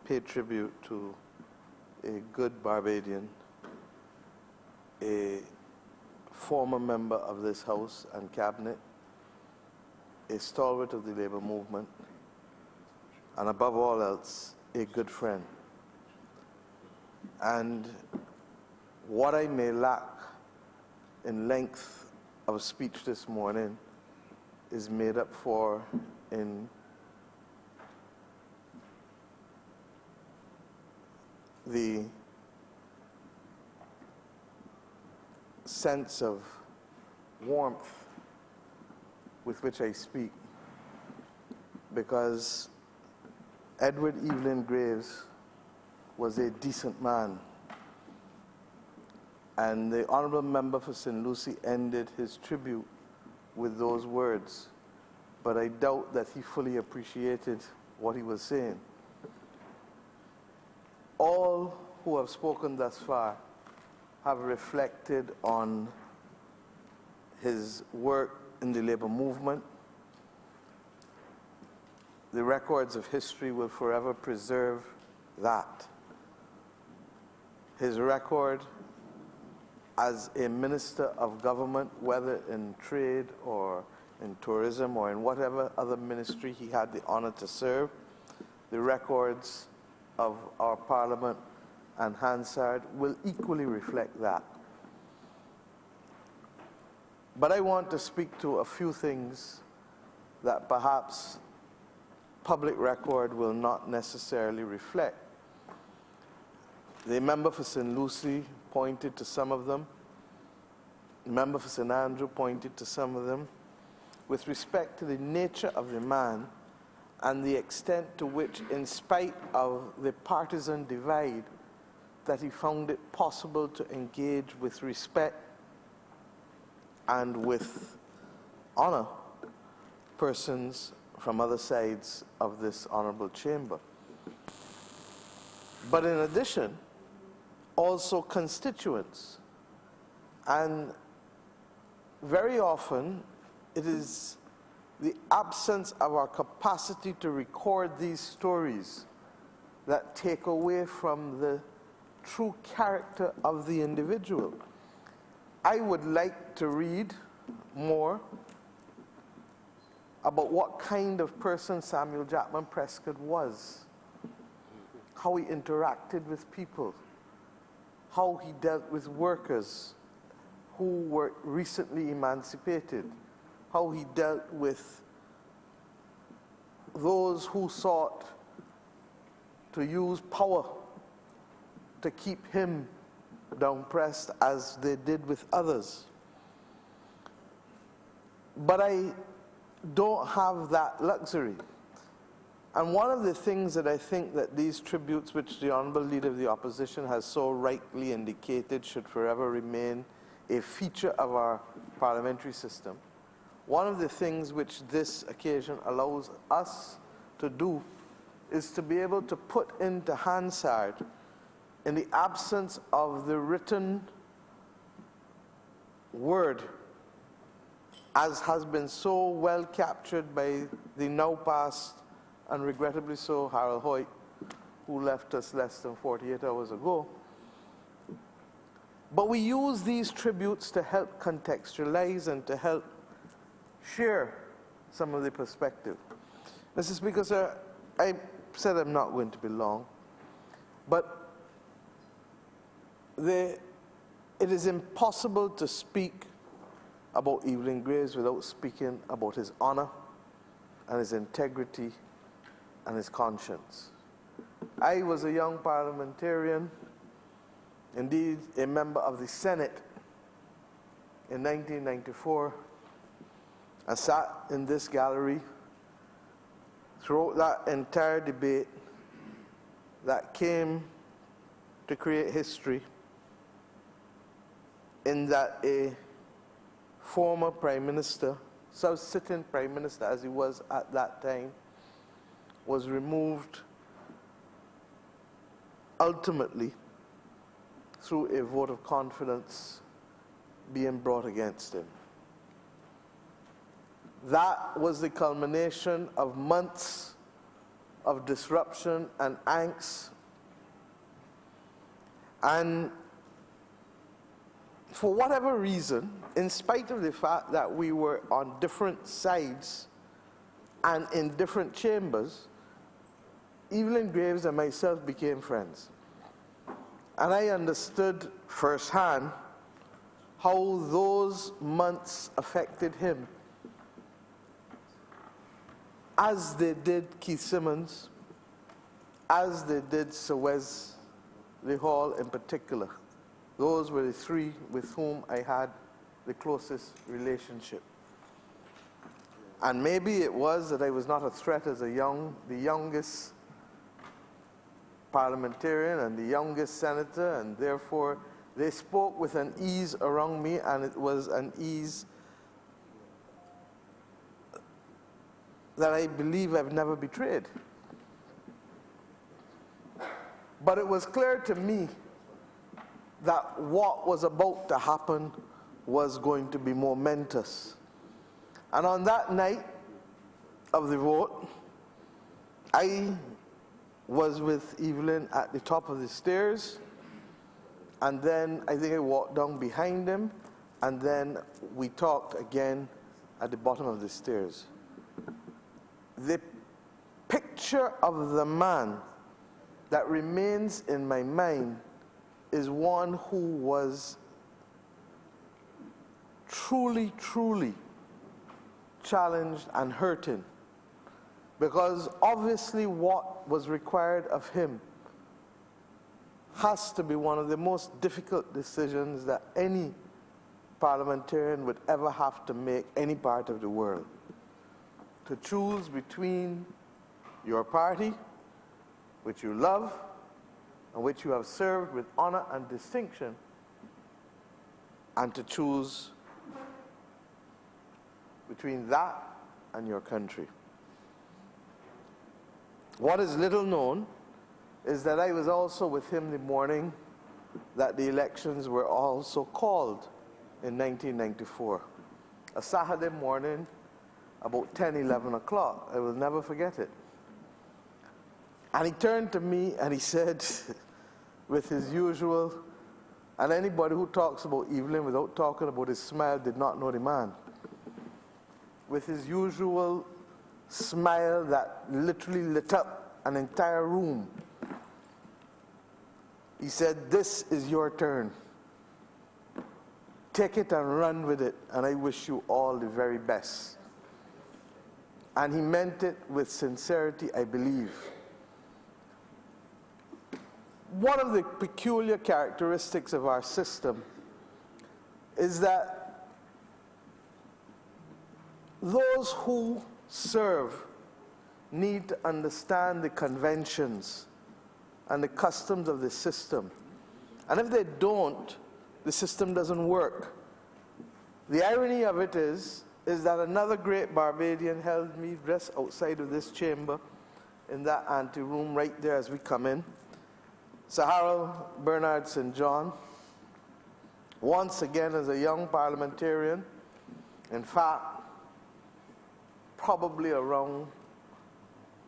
pay tribute to a good Barbadian, a former member of this House and Cabinet, a stalwart of the labor movement, and above all else, a good friend. And what I may lack in length of speech this morning is made up for in the sense of warmth with which I speak, because Edward Evelyn Graves was a decent man, and the Honourable Member for St. Lucie ended his tribute with those words, but I doubt that he fully appreciated what he was saying. All who have spoken thus far have reflected on his work in the labor movement. The records of history will forever preserve that. His record as a minister of government, whether in trade or in tourism or in whatever other ministry he had the honor to serve, the records of our Parliament and Hansard will equally reflect that. But I want to speak to a few things that perhaps public record will not necessarily reflect. The member for St. Lucie pointed to some of them. The member for St. Andrew pointed to some of them. With respect to the nature of the man and the extent to which, in spite of the partisan divide, that he found it possible to engage with respect and with honor persons from other sides of this honorable chamber. But in addition, also constituents. And very often, it is the absence of our capacity to record these stories that take away from the true character of the individual. I would like to read more about what kind of person Samuel Jackman Prescott was, how he interacted with people, how he dealt with workers who were recently emancipated, how he dealt with those who sought to use power to keep him down-pressed as they did with others. But I don't have that luxury. And one of the things that I think that these tributes, which the Honourable Leader of the Opposition has so rightly indicated should forever remain a feature of our parliamentary system, one of the things which this occasion allows us to do is to be able to put into Hansard, in the absence of the written word, as has been so well captured by the now past and regrettably so Harold Hoyt, who left us less than 48 hours ago. But we use these tributes to help contextualize and to help share some of the perspective. Mr. Speaker, sir, I said I'm not going to be long, but it is impossible to speak about Evelyn Graves without speaking about his honor and his integrity and his conscience. I was a young parliamentarian, indeed a member of the Senate in 1994. I sat in this gallery throughout that entire debate that came to create history, in that a former Prime Minister, sitting Prime Minister as he was at that time, was removed ultimately through a vote of confidence being brought against him. That was the culmination of months of disruption and angst. And for whatever reason, in spite of the fact that we were on different sides and in different chambers, Evelyn Graves and myself became friends. And I understood firsthand how those months affected him, as they did Keith Simmons, as they did Sir Wesley Hall in particular. Those were the three with whom I had the closest relationship. And maybe it was that I was not a threat as the youngest parliamentarian and the youngest senator, and therefore they spoke with an ease around me, and it was an ease that I believe I've never betrayed. But it was clear to me that what was about to happen was going to be momentous. And on that night of the vote, I was with Evelyn at the top of the stairs, and then I think I walked down behind him, and then we talked again at the bottom of the stairs. The picture of the man that remains in my mind is one who was truly, truly challenged and hurting, because obviously what was required of him has to be one of the most difficult decisions that any parliamentarian would ever have to make any part of the world. To choose between your party, which you love, and which you have served with honor and distinction, and to choose between that and your country. What is little known is that I was also with him the morning that the elections were also called in 1994. A Saturday morning, about 10, 11 o'clock. I will never forget it. And he turned to me and he said, with his usual, and anybody who talks about Evelyn without talking about his smile did not know the man. With his usual smile that literally lit up an entire room, he said, "This is your turn. Take it and run with it, and I wish you all the very best." And he meant it with sincerity, I believe. One of the peculiar characteristics of our system is that those who serve need to understand the conventions and the customs of the system. And if they don't, the system doesn't work. The irony of it is that another great Barbadian held me just outside of this chamber in that anteroom right there as we come in. Sir Harold Bernard St. John, once again as a young parliamentarian, in fact, probably around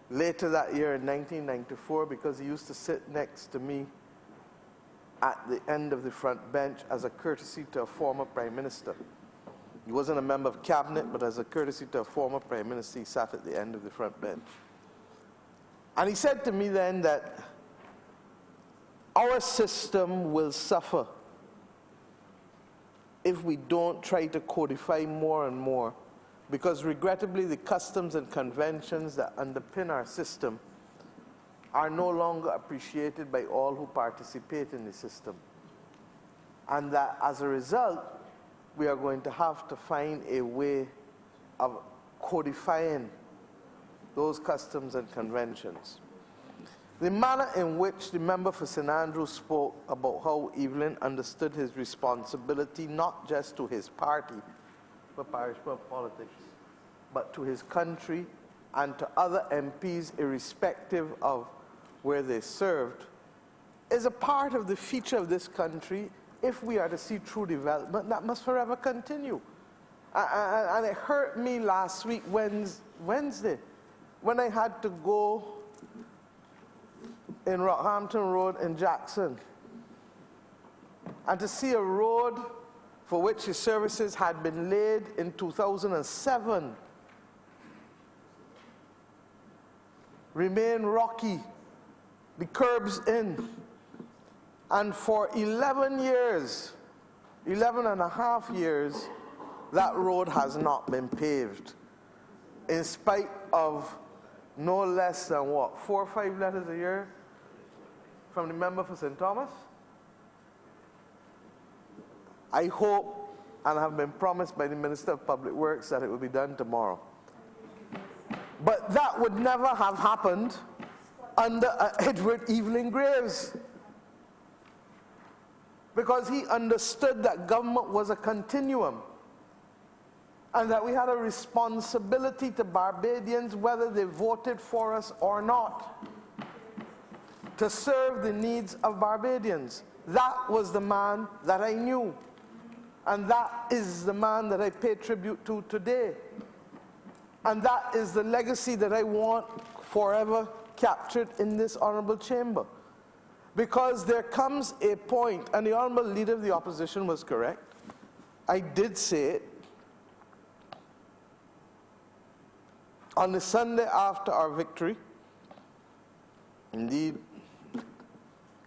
later that year in 1994, because he used to sit next to me at the end of the front bench as a courtesy to a former prime minister. He wasn't a member of cabinet, but as a courtesy to a former prime minister, he sat at the end of the front bench. And he said to me then that our system will suffer if we don't try to codify more and more, because regrettably the customs and conventions that underpin our system are no longer appreciated by all who participate in the system. And that as a result, we are going to have to find a way of codifying those customs and conventions. The manner in which the member for St. Andrews spoke about how Evelyn understood his responsibility not just to his party for parish politics, but to his country and to other MPs irrespective of where they served, is a part of the feature of this country if we are to see true development, that must forever continue. And it hurt me last week, Wednesday, when I had to go in Rockhampton Road in Jackson and to see a road for which his services had been laid in 2007 remain rocky, the curbs in, and for 11 years, 11 and a half years, that road has not been paved, in spite of no less than what, 4 or 5 letters a year from the member for St. Thomas? I hope, and have been promised by the Minister of Public Works, that it will be done tomorrow. But that would never have happened under Edward Evelyn Graves, because he understood that government was a continuum and that we had a responsibility to Barbadians, whether they voted for us or not, to serve the needs of Barbadians. That was the man that I knew, and that is the man that I pay tribute to today. And that is the legacy that I want forever captured in this honorable chamber. Because there comes a point, and the honorable leader of the opposition was correct, I did say it, on the Sunday after our victory, indeed,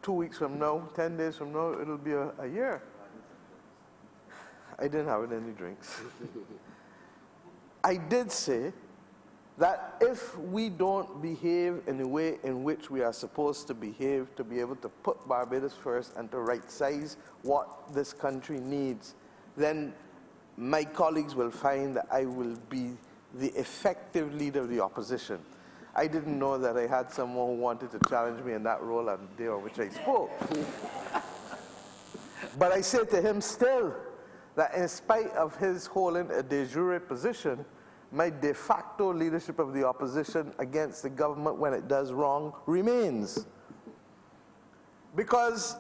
2 weeks from now, 10 days from now, it'll be a year. I didn't have any drinks. I did say that if we don't behave in the way in which we are supposed to behave to be able to put Barbados first and to right-size what this country needs, then my colleagues will find that I will be the effective leader of the opposition. I didn't know that I had someone who wanted to challenge me in that role on the day on which I spoke. But I say to him still that in spite of his holding a de jure position, my de facto leadership of the opposition against the government when it does wrong remains. Because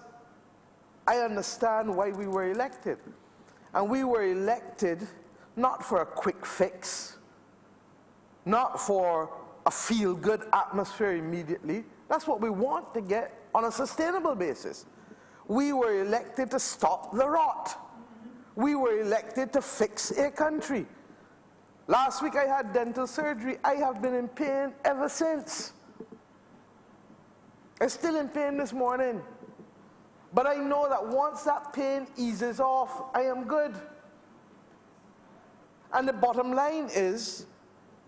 I understand why we were elected. And we were elected not for a quick fix, not for a feel-good atmosphere immediately. That's what we want to get on a sustainable basis. We were elected to stop the rot. We were elected to fix a country. Last week I had dental surgery. I have been in pain ever since. I'm still in pain this morning. But I know that once that pain eases off, I am good. And the bottom line is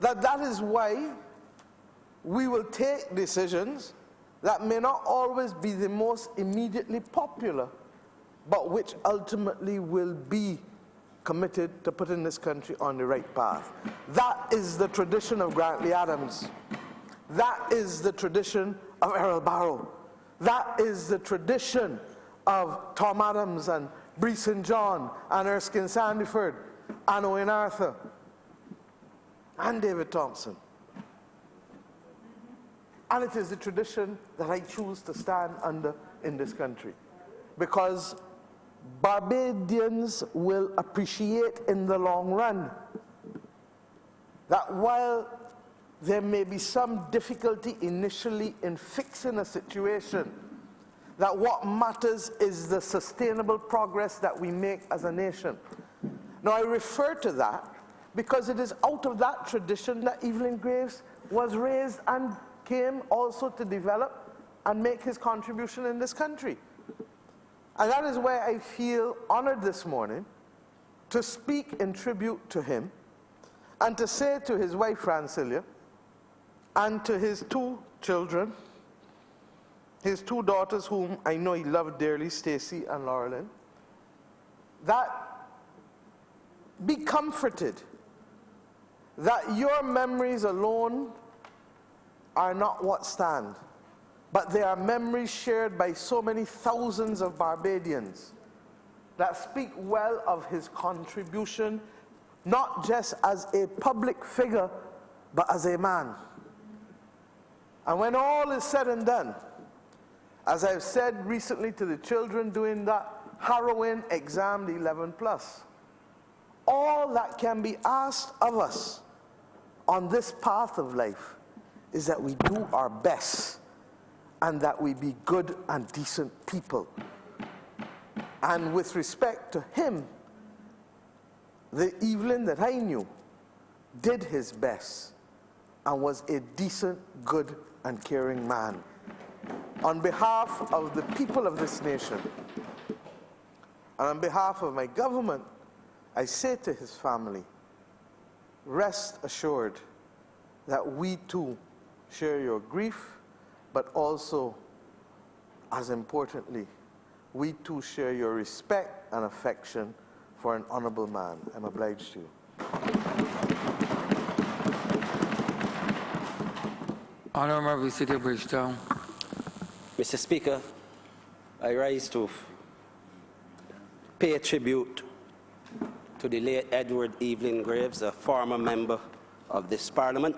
that that is why we will take decisions that may not always be the most immediately popular, but which ultimately will be committed to putting this country on the right path. That is the tradition of Grantley Adams. That is the tradition of Errol Barrow. That is the tradition of Tom Adams and Bree St. John and Erskine Sandiford and Owen Arthur and David Thompson. And it is the tradition that I choose to stand under in this country. Because Barbadians will appreciate in the long run that while there may be some difficulty initially in fixing a situation, that what matters is the sustainable progress that we make as a nation. Now I refer to that because it is out of that tradition that Evelyn Graves was raised and came also to develop and make his contribution in this country. And that is why I feel honored this morning to speak in tribute to him and to say to his wife Francilia and to his 2 children, his 2 daughters whom I know he loved dearly, Stacy and Laurelyn, that be comforted that your memories alone are not what stand, but they are memories shared by so many thousands of Barbadians that speak well of his contribution, not just as a public figure, but as a man. And when all is said and done, as I've said recently to the children doing that harrowing exam, the 11 plus. All that can be asked of us on this path of life is that we do our best and that we be good and decent people. And with respect to him, the Evelyn that I knew did his best and was a decent, good, and caring man. On behalf of the people of this nation, and on behalf of my government, I say to his family, rest assured that we too share your grief, but also, as importantly, we too share your respect and affection for an honorable man. I'm obliged to you.
Honourable City of Bridgetown.
Mr. Speaker, I rise to pay tribute to the late Edward Evelyn Graves, a former member of this Parliament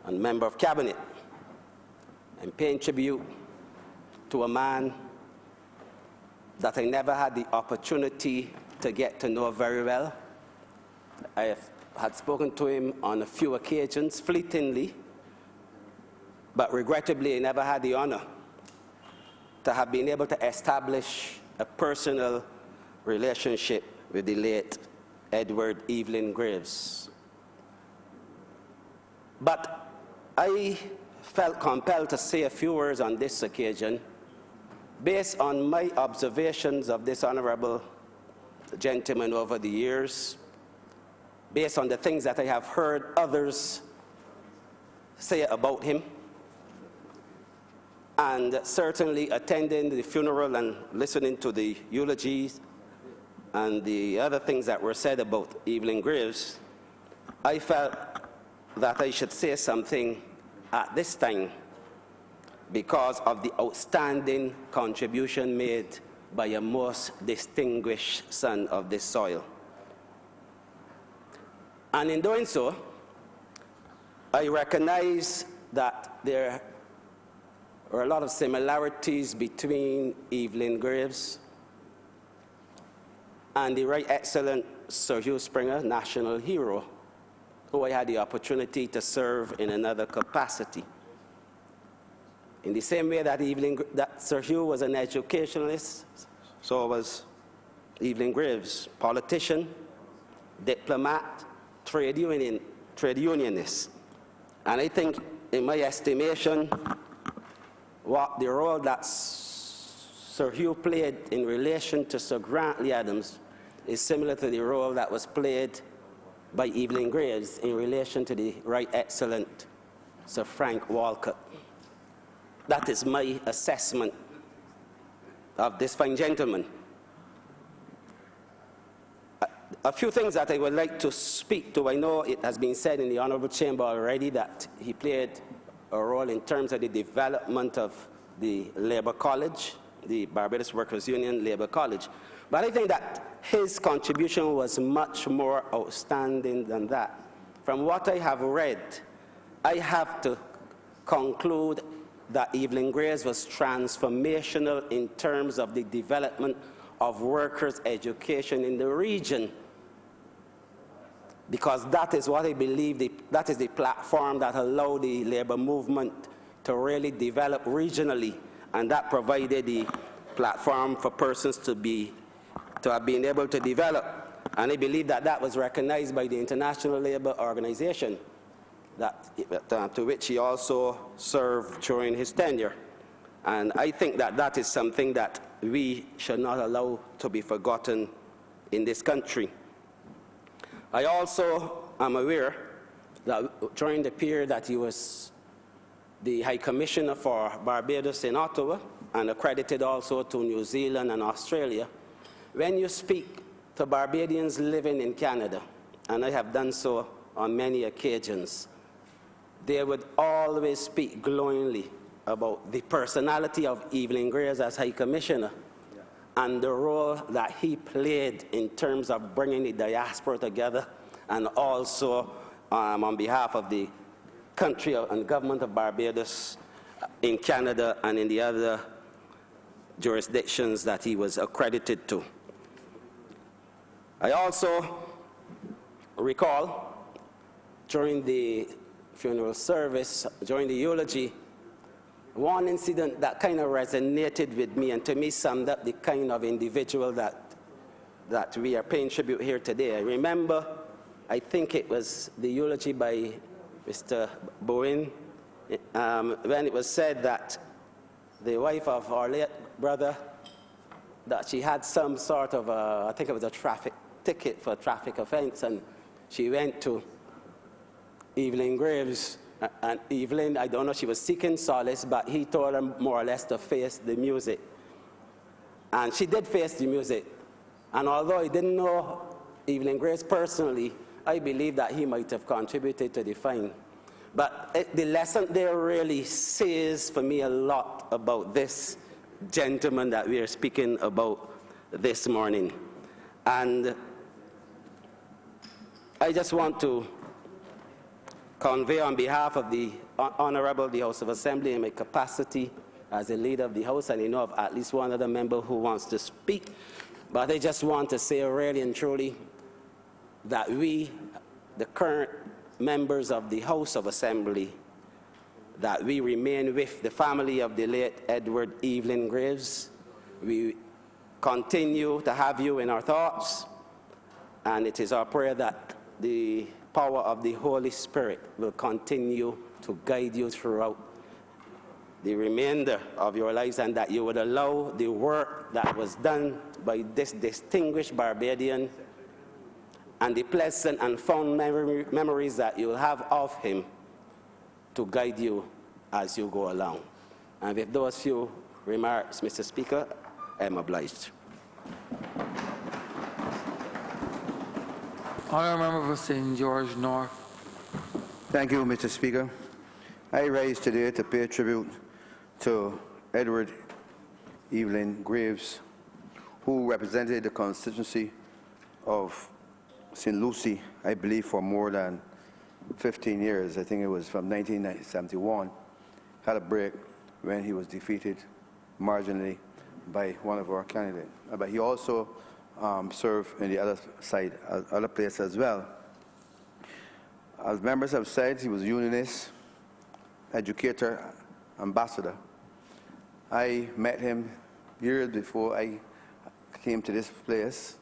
and member of Cabinet. I'm paying tribute to a man that I never had the opportunity to get to know very well. I had spoken to him on a few occasions, fleetingly, but regrettably I never had the honor to have been able to establish a personal relationship with the late Edward Evelyn Graves. But I felt compelled to say a few words on this occasion based on my observations of this honorable gentleman over the years, based on the things that I have heard others say about him, and certainly attending the funeral and listening to the eulogies and the other things that were said about Evelyn Graves, I felt that I should say something at this time because of the outstanding contribution made by a most distinguished son of this soil. And in doing so, I recognize that there are a lot of similarities between Evelyn Graves and the Right Excellent Sir Hugh Springer, national hero, who I had the opportunity to serve in another capacity. In the same way that Sir Hugh was an educationalist, so was Evelyn Graves, politician, diplomat, trade unionist. And I think, in my estimation, what the role that Sir Hugh played in relation to Sir Grantley Adams is similar to the role that was played by Evelyn Graves in relation to the Right Excellent Sir Frank Walcott. That is my assessment of this fine gentleman. A few things that I would like to speak to. I know it has been said in the Honourable Chamber already that he played a role in terms of the development of the Labour College, the Barbados Workers' Union Labour College. But I think that his contribution was much more outstanding than that. From what I have read, I have to conclude that Evelyn Graves was transformational in terms of the development of workers' education in the region, because that is what I believe, that is the platform that allowed the labor movement to really develop regionally, and that provided the platform for persons to have been able to develop. And I believe that that was recognized by the International Labour Organization, to which he also served during his tenure. And I think that that is something that we should not allow to be forgotten in this country. I also am aware that during the period that he was the High Commissioner for Barbados in Ottawa, and accredited also to New Zealand and Australia, when you speak to Barbadians living in Canada, and I have done so on many occasions, they would always speak glowingly about the personality of Evelyn Graves as High Commissioner and the role that he played in terms of bringing the diaspora together, and also on behalf of the country and government of Barbados in Canada and in the other jurisdictions that he was accredited to. I also recall during the funeral service, during the eulogy, one incident that kind of resonated with me and to me summed up the kind of individual that we are paying tribute here today. I remember, I think it was the eulogy by Mr. Bowen, when it was said that the wife of our late brother, that she had some sort of I think it was a traffic ticket for a traffic offense, and she went to Evelyn Graves, and Evelyn, I don't know, she was seeking solace, but he told her more or less to face the music. And she did face the music. And although I didn't know Evelyn Graves personally, I believe that he might have contributed to the fine. But the lesson there really says for me a lot about this gentleman that we are speaking about this morning. And I just want to convey on behalf of the Honourable, the House of Assembly, in my capacity as a leader of the House, and I know of at least one other member who wants to speak, but I just want to say really and truly that we, the current members of the House of Assembly, that we remain with the family of the late Edward Evelyn Graves. We continue to have you in our thoughts, and it is our prayer that the power of the Holy Spirit will continue to guide you throughout the remainder of your lives, and that you would allow the work that was done by this distinguished Barbadian and the pleasant and fond memories that you'll have of him to guide you as you go along. And with those few remarks, Mr. Speaker, I am obliged.
Honourable Member for St. George North.
Thank you, Mr. Speaker. I rise today to pay tribute to Edward Evelyn Graves, who represented the constituency of St. Lucie, I believe, for more than 15 years. I think it was from 1971. Had a break when he was defeated marginally by one of our candidates. But he also served in the other side, other place as well. As members have said, he was unionist, educator, ambassador. I met him years before I came to this place.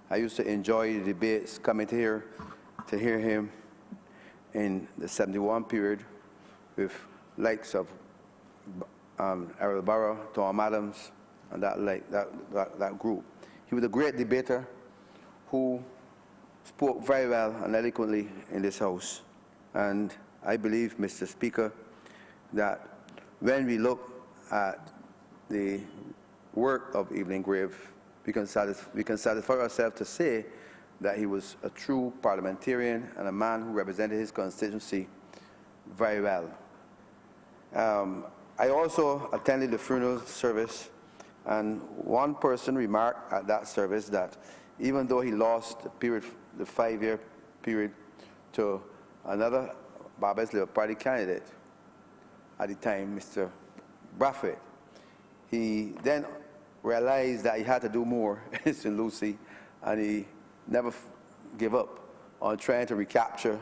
I used to enjoy the debates, coming to hear him in the 71 period with likes of Errol Barrow, Tom Adams, and that group. He was a great debater who spoke very well and eloquently in this House. And I believe, Mr. Speaker, that when we look at the work of Evelyn Graves, we can satisfy ourselves to say that he was a true parliamentarian and a man who represented his constituency very well. I also attended the funeral service, and one person remarked at that service that even though he lost the 5-year period to another Barbados Labour Party candidate at the time, Mr. Braffett, he then realized that he had to do more in St. Lucie, and he never gave up on trying to recapture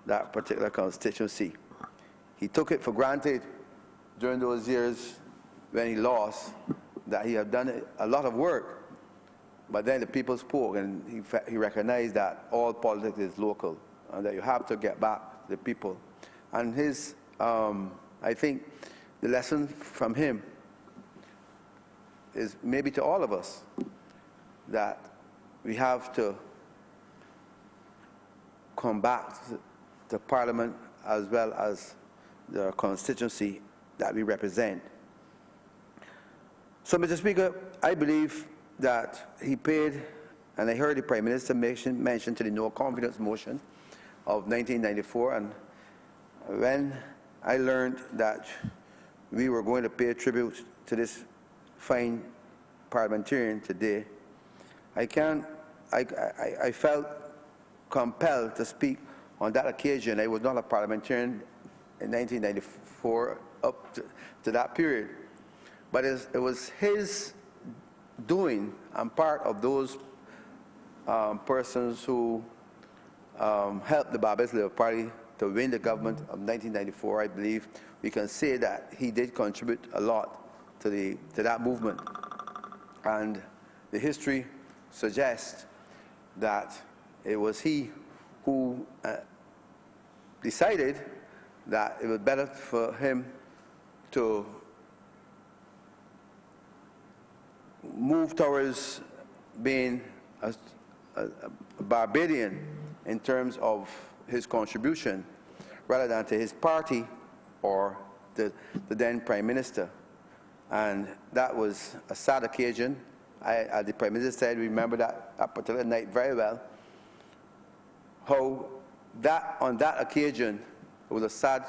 that particular constituency. He took it for granted during those years when he lost that he had done a lot of work, but then the people spoke, and he recognized that all politics is local and that you have to get back to the people. And his, I think the lesson from him is maybe to all of us that we have to come back to Parliament as well as the constituency that we represent. So, Mr. Speaker, I believe that he paid, and I heard the Prime Minister mention to the no confidence motion of 1994, and when I learned that we were going to pay tribute to this fine parliamentarian today, I felt compelled to speak on that occasion. I was not a parliamentarian in 1994 up to that period,
But it was his doing and part of those persons who helped the Barbados Labour Party to win the government of 1994, I believe. We can say that he did contribute a lot to that movement. And the history suggests that it was he who decided that it was better for him to move towards being a Barbadian in terms of his contribution rather than to his party or the then Prime Minister. And that was a sad occasion. As the Prime Minister said, remember that particular night very well, how on that occasion it was a sad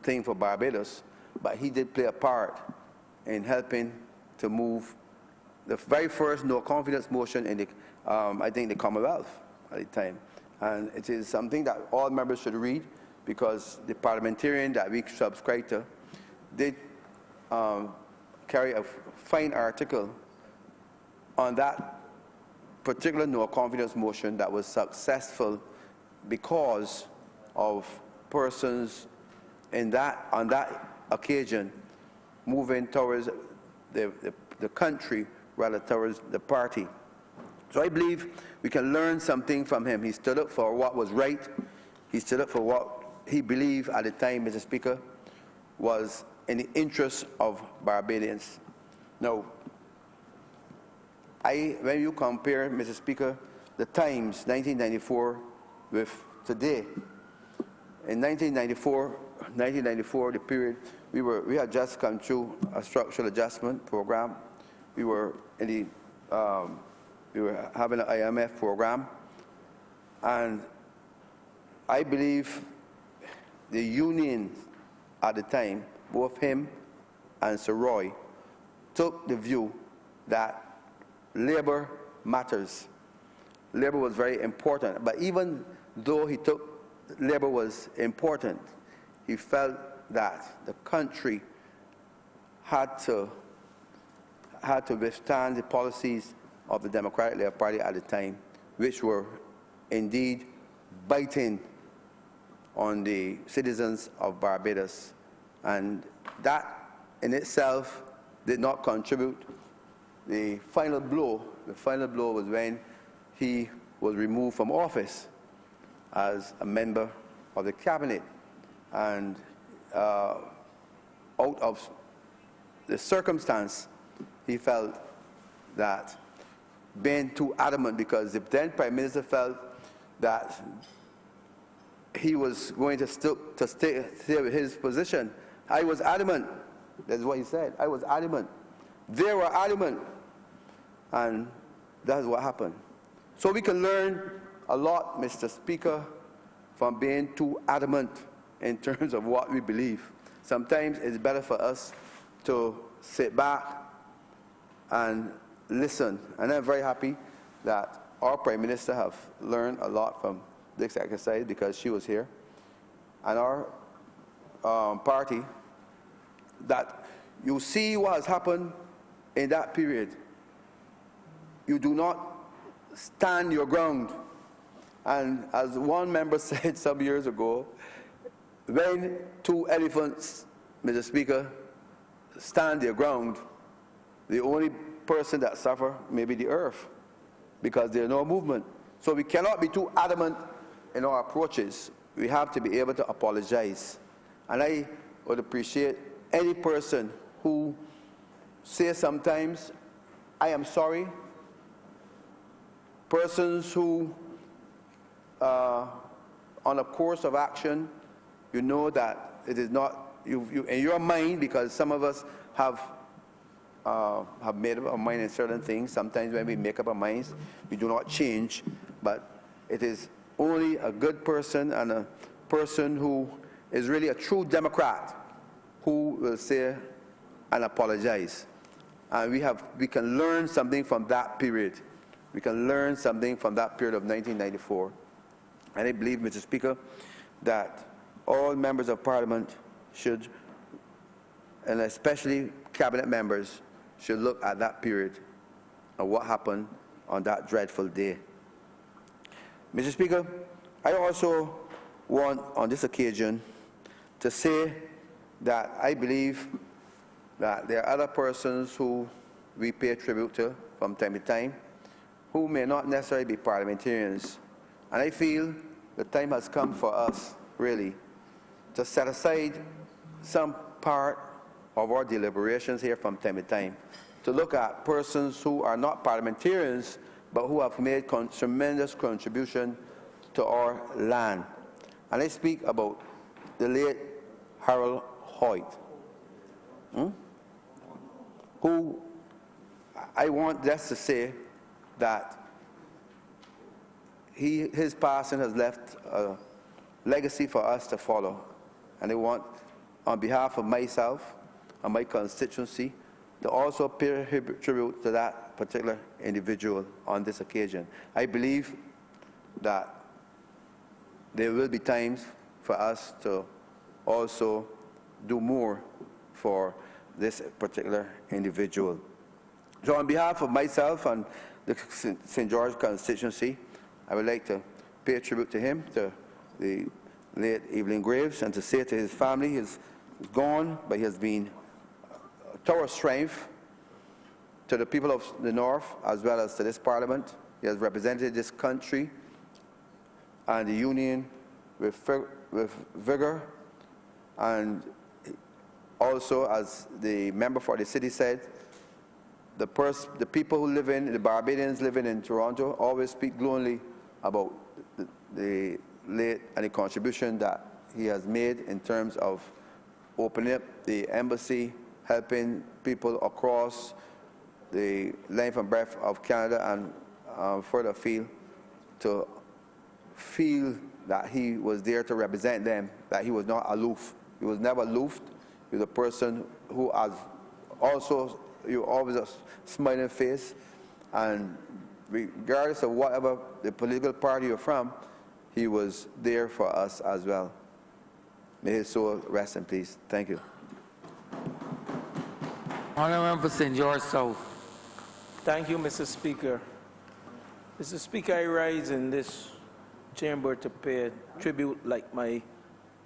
thing for Barbados, but he did play a part in helping to move the very first no confidence motion in the, I think, the Commonwealth at the time. And it is something that all members should read, because the parliamentarian that we subscribe to did carry a fine article on that particular no confidence motion that was successful because of persons on that occasion moving towards the country rather towards the party. So I believe we can learn something from him. He stood up for what was right. He stood up for what he believed at the time, Mr. Speaker, was in the interests of Barbadians. Now, when you compare, Mr. Speaker, the times, 1994, with today, in 1994, the period, we had just come through a structural adjustment program. We were having an IMF program, and I believe the union at the time, both him and Sir Roy, took the view that labor matters. Labor was very important, but even though he took labor was important, he felt that the country had to withstand the policies of the Democratic Labour Party at the time, which were indeed biting on the citizens of Barbados. And that in itself did not contribute. The final blow was when he was removed from office as a member of the cabinet. And out of the circumstance, he felt that being too adamant, because the then Prime Minister felt that he was going to stay with his position. I was adamant. That's what he said. I was adamant. They were adamant. And that's what happened. So we can learn a lot, Mr. Speaker, from being too adamant in terms of what we believe. Sometimes it's better for us to sit back and listen. And I'm very happy that our Prime Minister have learned a lot from this exercise, because she was here. And our party, that you see what has happened in that period. You do not stand your ground. And as one member said some years ago, when two elephants, Mr. Speaker, stand their ground, the only person that suffer may be the earth, because there's no movement. So we cannot be too adamant in our approaches. We have to be able to apologize. And I would appreciate any person who says sometimes, I am sorry. Persons who, on a course of action, you know that it is not, in your mind, because some of us have made up our mind in certain things. Sometimes when we make up our minds, we do not change. But it is only a good person and a person who is really a true Democrat who will say and apologize. And we can learn something from that period. We can learn something from that period of 1994. And I believe, Mr. Speaker, that all members of Parliament should, and especially
cabinet members should look at that period and what happened on that dreadful day. Mr. Speaker, I also want on this occasion to say that I believe that there are other persons who we pay tribute to from time to time who may not necessarily be parliamentarians. And I feel the time has come for us, really, to set aside some part of our deliberations here from time to time to look at persons who are not parliamentarians but who have made tremendous contribution to our land. And I speak about the late Harold Hoyt, who I want just to say that his passing has left a legacy for us to follow. And I want, on behalf of myself and my constituency, to also pay tribute to that particular individual on this occasion. I believe that there will be times for us to also do more for this particular individual. So on behalf of myself and the St. George constituency, I would like to pay tribute to him, to the late Evelyn Graves, and to say to his family, he's gone, but he has been a tower of strength to the people of the North as well as to this Parliament. He has represented this country and the Union with vigor, and also, as the member for the city said, the people who live the Barbadians living in Toronto always speak glowingly about the late and the contribution that he has made in terms of opening up the embassy, helping people across the length and breadth of Canada and further afield to feel that he was there to represent them, that he was not aloof. He was never aloof. He was a person who has also, you always a smiling face, and regardless of whatever the political party you're from, he was there for us as well. May his soul rest in peace. Thank you.
Honourable for St. George South.
Thank you, Mr. Speaker. Mr. Speaker, I rise in this chamber to pay tribute, like my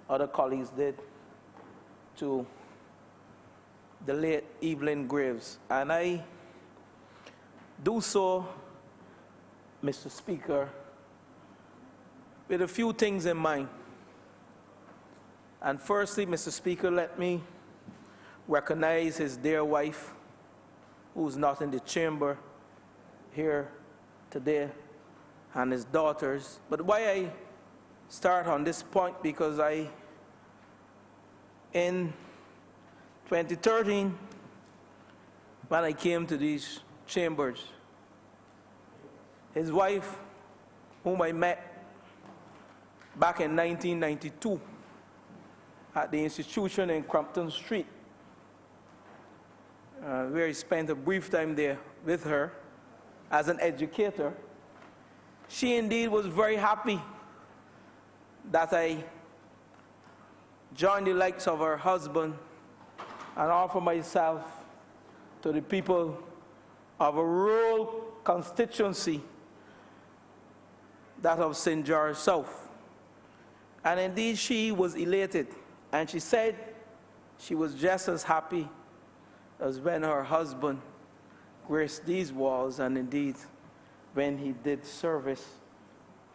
other colleagues did, to the late Evelyn Graves. And I do so, Mr. Speaker, with a few things in mind. And firstly, Mr. Speaker, let me recognize his dear wife, who's not in the chamber here today, and his daughters. But why I start on this point, because in 2013, when I came to these chambers, his wife, whom I met back in 1992 at the institution in Crampton Street, where I spent a brief time there with her as an educator, she indeed was very happy that I joined the likes of her husband and offer myself to the people of a rural constituency, that of St. George South. And indeed, she was elated, and she said she was just as happy as when her husband graced these walls, and indeed when he did service,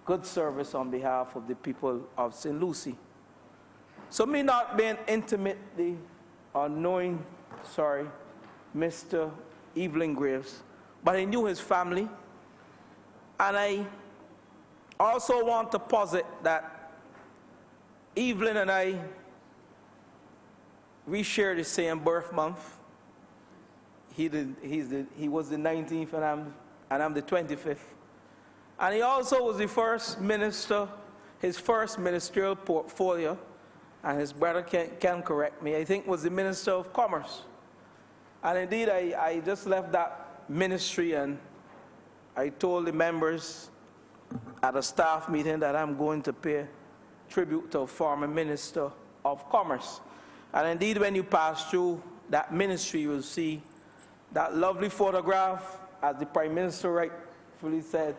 good service on behalf of the people of St. Lucie. So me not being intimately or knowing, Mr. Evelyn Graves, but I knew his family, and I also want to posit that Evelyn and I, we share the same birth month. He was the 19th and I'm the 25th. And he also was the first minister, his first ministerial portfolio, and his brother can correct me, I think was the Minister of Commerce. And indeed, I just left that ministry, and I told the members at a staff meeting that I'm going to pay tribute to a former Minister of Commerce. And indeed, when you pass through that ministry, you will see that lovely photograph, as the Prime Minister rightfully said,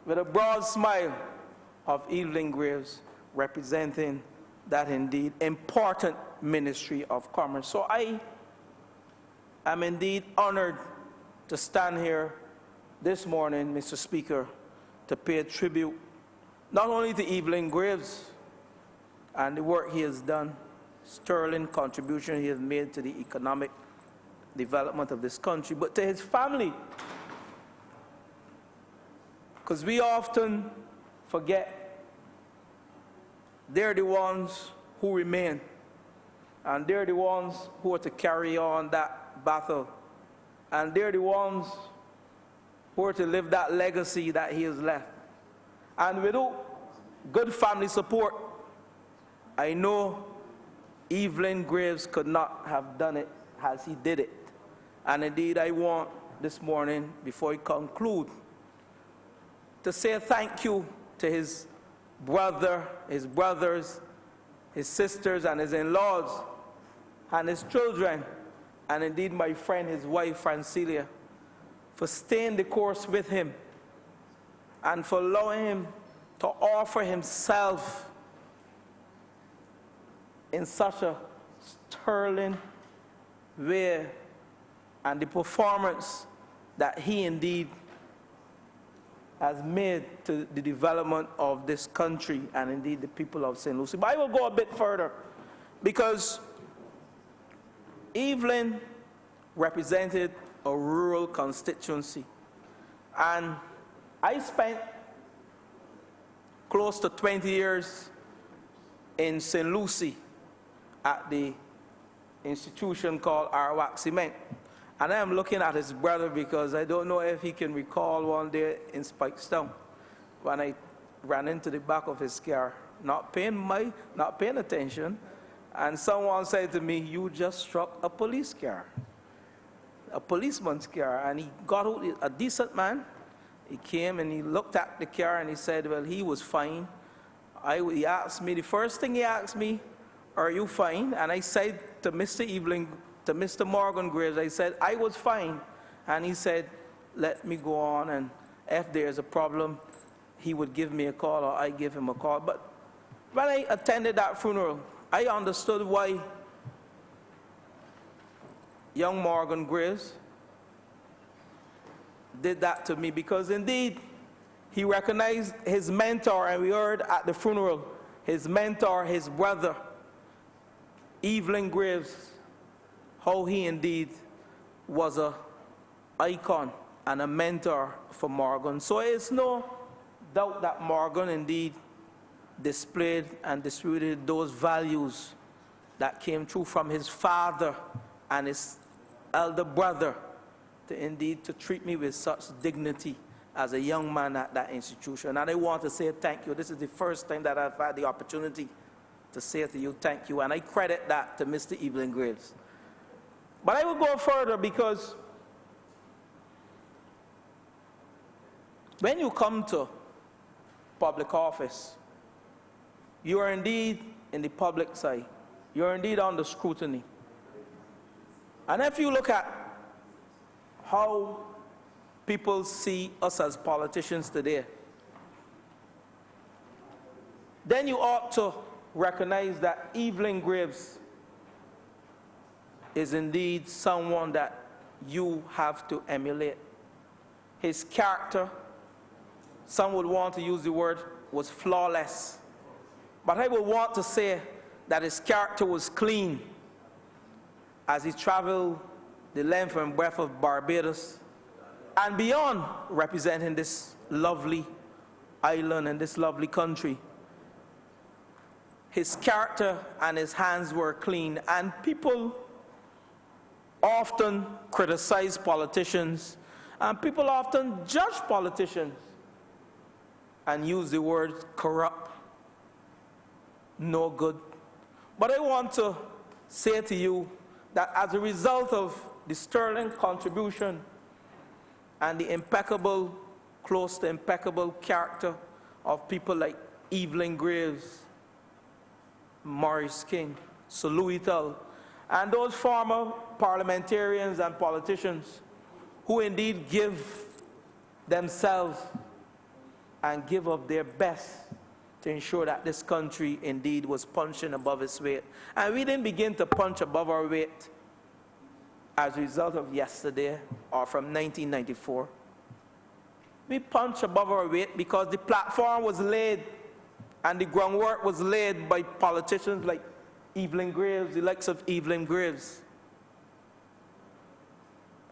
with a broad smile of Evelyn Graves, representing that indeed important ministry of commerce. So I am indeed honored to stand here this morning, Mr. Speaker, to pay a tribute not only to Evelyn Graves and the work he has done, sterling contribution he has made to the economic development of this country, but to his family. Because we often forget they're the ones who remain, and they're the ones who are to carry on that battle, and they're the ones who are to live that legacy that he has left. And without good family support, I know Evelyn Graves could not have done it as he did it. And indeed, I want this morning, before I conclude, to say thank you to his brother, his brothers, his sisters, and his in-laws, and his children, and indeed my friend, his wife, Francilia, for staying the course with him and for allowing him to offer himself in such a sterling way, and the performance that he indeed has made to the development of this country and indeed the people of St. Lucie. But I will go a bit further, because Evelyn represented a rural constituency, and I spent close to 20 years in St. Lucie at the institution called Arawak Cement. And I am looking at his brother, because I don't know if he can recall one day in Spikestown when I ran into the back of his car, not paying attention, and someone said to me, "You just struck a police car, a policeman's car." And he got out, a decent man. He came and he looked at the car and he said, well, he was fine. He asked me, the first thing he asked me, "Are you fine?" And I said to Mr. Morgan Graves, I said, "I was fine." And he said, "Let me go on, and if there's a problem, he would give me a call or I give him a call." But when I attended that funeral, I understood why young Morgan Graves did that to me, because indeed he recognized his mentor, and we heard at the funeral, his mentor, his brother, Evelyn Graves, how he indeed was an icon and a mentor for Morgan. So it's no doubt that Morgan indeed displayed and distributed those values that came through from his father and his elder brother, to treat me with such dignity as a young man at that institution. And I want to say thank you. This is the first time that I've had the opportunity to say to you thank you, and I credit that to Mr. Evelyn Graves. But I will go further, because when you come to public office, you are indeed in the public side. You are indeed under scrutiny. And if you look at how people see us as politicians today, then you ought to recognize that Evelyn Graves is indeed someone that you have to emulate. His character, some would want to use the word, was flawless. But I would want to say that his character was clean as he traveled the length and breadth of Barbados and beyond, representing this lovely island and this lovely country. His character and his hands were clean, and people often criticize politicians, and people often judge politicians and use the word corrupt, no good. But I want to say to you that as a result of the sterling contribution and the impeccable, close to impeccable character of people like Evelyn Graves, Maurice King, Sir Louis Tull, And those former parliamentarians and politicians who indeed give themselves and give of their best to ensure that this country indeed was punching above its weight. And we didn't begin to punch above our weight as a result of yesterday or from 1994. We punched above our weight because the platform was laid and the groundwork was laid by politicians like Evelyn Graves, the likes of Evelyn Graves.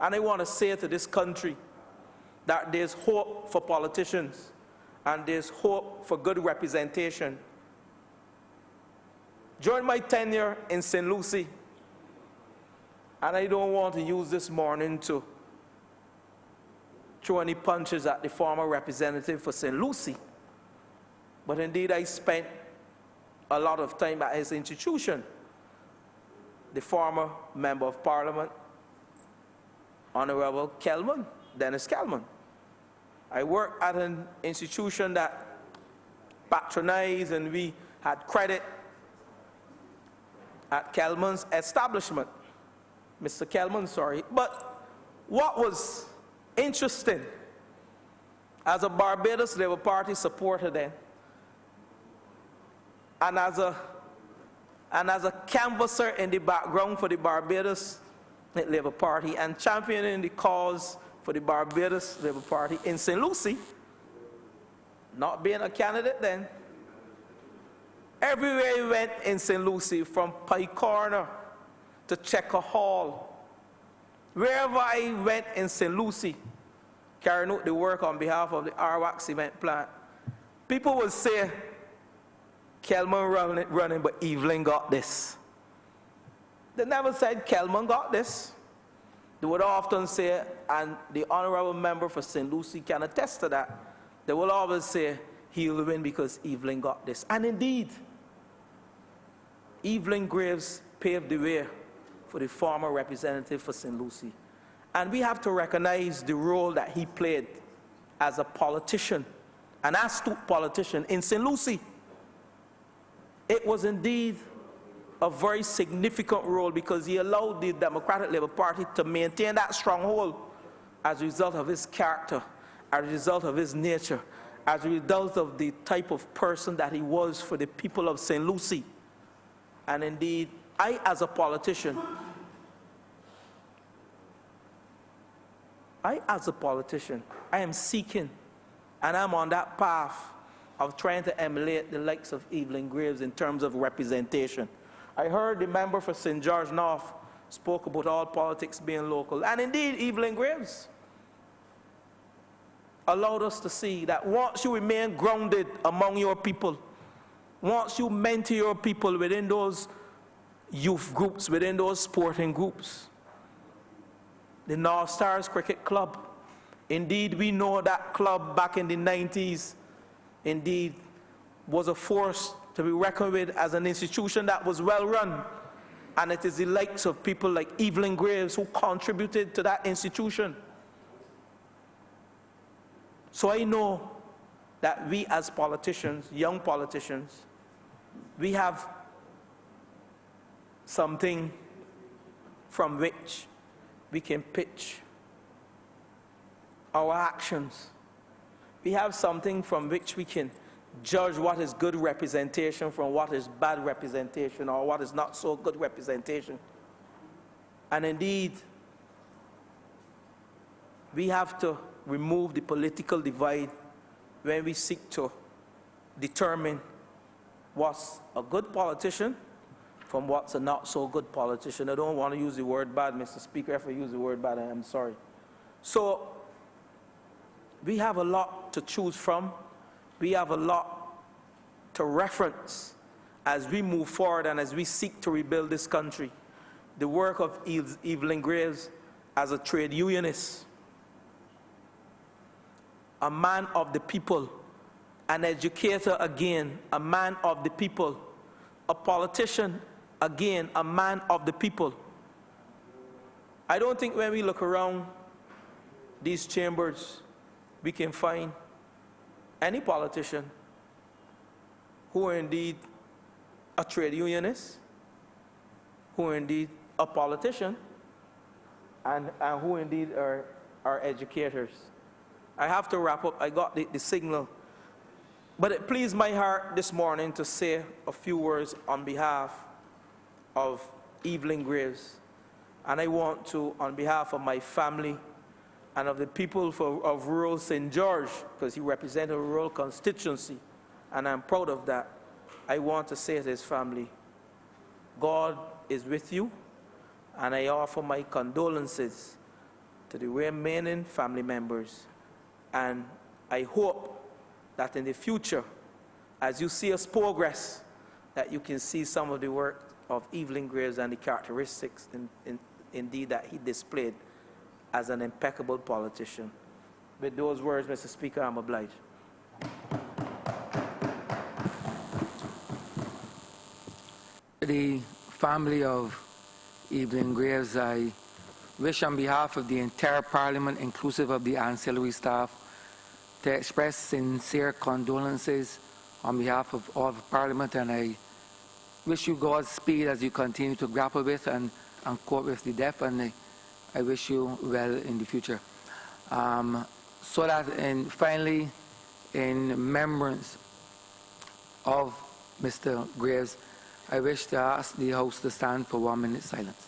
And I want to say to this country that there's hope for politicians and there's hope for good representation. During my tenure in St. Lucie, and I don't want to use this morning to throw any punches at the former representative for St. Lucie, but indeed I spent a lot of time at his institution, the former Member of Parliament, Honourable Kelman, Dennis Kelman. I worked at an institution that patronized and we had credit at Kelman's establishment. Mr. Kelman, sorry. But what was interesting, as a Barbados Labour Party supporter then, and as a canvasser in the background for the Barbados Labour Party and championing the cause for the Barbados Labour Party in St. Lucie, not being a candidate then, everywhere we went in St. Lucie, from Pike Corner to Checker Hall, wherever I went in St. Lucie, carrying out the work on behalf of the Arwax cement plant, people would say, Kelman running, but Evelyn got this. They never said Kelman got this. They would often say, and the Honourable Member for St. Lucie can attest to that, they will always say, he'll win because Evelyn got this. And indeed, Evelyn Graves paved the way for the former representative for St. Lucie. And we have to recognize the role that he played as a politician, an astute politician in St. Lucie. It was indeed a very significant role because he allowed the Democratic Labour Party to maintain that stronghold as a result of his character, as a result of his nature, as a result of the type of person that he was for the people of St. Lucie. And indeed, I, as a politician, I am seeking, and I'm on that path of trying to emulate the likes of Evelyn Graves in terms of representation. I heard the member for St. George North spoke about all politics being local, and indeed, Evelyn Graves allowed us to see that once you remain grounded among your people, once you mentor your people within those youth groups, within those sporting groups, the North Stars Cricket Club, indeed, we know that club back in the 90s, indeed, was a force to be reckoned with as an institution that was well run. And it is the likes of people like Evelyn Graves who contributed to that institution. So I know that we as politicians, young politicians, we have something from which we can pitch our actions. We have something from which we can judge what is good representation from what is bad representation or what is not so good representation. And indeed, we have to remove the political divide when we seek to determine what's a good politician from what's a not so good politician. I don't want to use the word bad, Mr. Speaker. If I use the word bad, I am sorry. So we have a lot to choose from. We have a lot to reference as we move forward and as we seek to rebuild this country. The work of Evelyn Graves as a trade unionist, a man of the people, an educator again, a man of the people, a politician again, a man of the people. I don't think when we look around these chambers, we can find any politician who are indeed a trade unionist, who are indeed a politician and who indeed are educators. I have to wrap up. I got the signal. But it pleased my heart this morning to say a few words on behalf of Evelyn Graves. And I want to, on behalf of my family and of the people of rural St. George, because he represents a rural constituency, and I'm proud of that, I want to say to his family, God is with you, and I offer my condolences to the remaining family members. And I hope that in the future, as you see us progress, that you can see some of the work of Evelyn Graves and the characteristics indeed that he displayed as an impeccable politician. With those words, Mr. Speaker, I'm obliged.
The family of Evelyn Graves, I wish on behalf of the entire Parliament, inclusive of the ancillary staff, to express sincere condolences on behalf of all of Parliament, and I wish you Godspeed as you continue to grapple with and cope with the death, and I wish you well in the future. So that, and finally, in remembrance of Mr. Graves, I wish to ask the House to stand for 1 minute silence.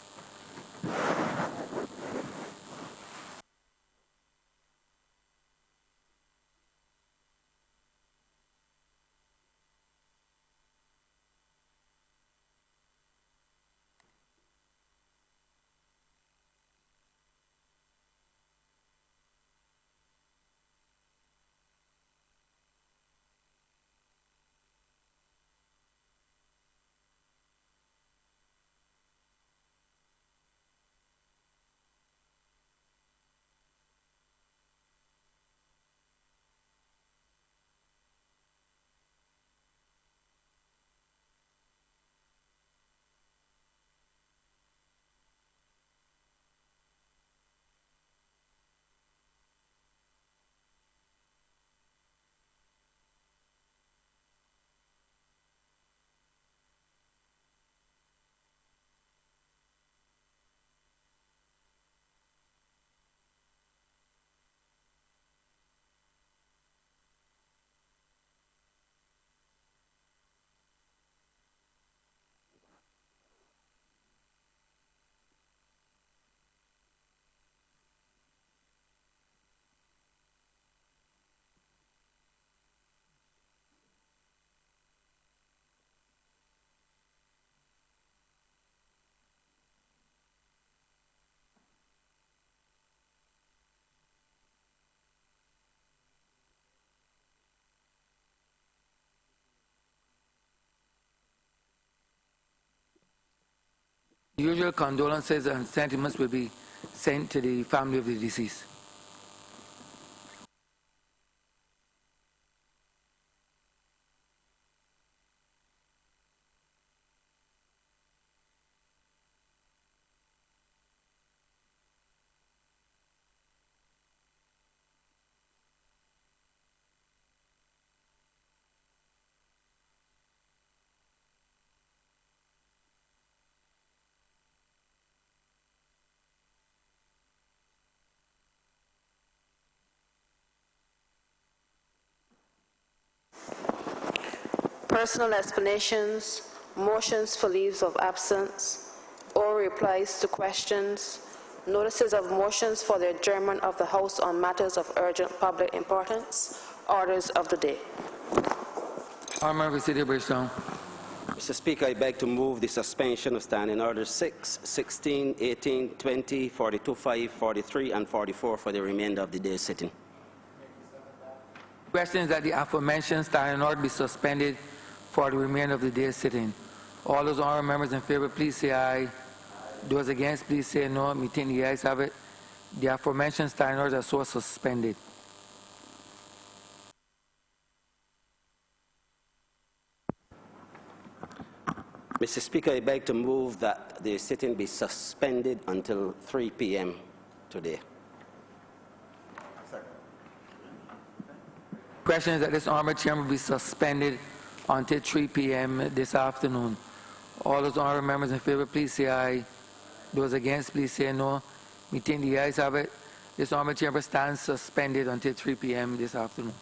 The usual condolences and sentiments will be sent to the family of the deceased.
Personal explanations, motions for leaves of absence, or replies to questions, notices of motions for the adjournment of the House on matters of urgent public importance, orders of the day.
Honourable City Bridgetown.
Mr. Speaker, I beg to move the suspension of Standing Orders 6, 16, 18, 20, 42, 5, 43, and 44 for the remainder of the day's sitting.
Question is that the aforementioned standing order be suspended for the remainder of the day's sitting. All those honourable members in favour, please say aye. Those against, please say no. Me think the ayes have it. The aforementioned standing orders are so suspended.
Mr. Speaker, I beg to move that the sitting be suspended until 3 p.m. today.
Question is that this honourable chamber be suspended until 3 p.m. this afternoon. All those honourable members in favour, please say aye. Those against, please say no. Me think the ayes have it. This honorable chamber stands suspended until 3 p.m. this afternoon.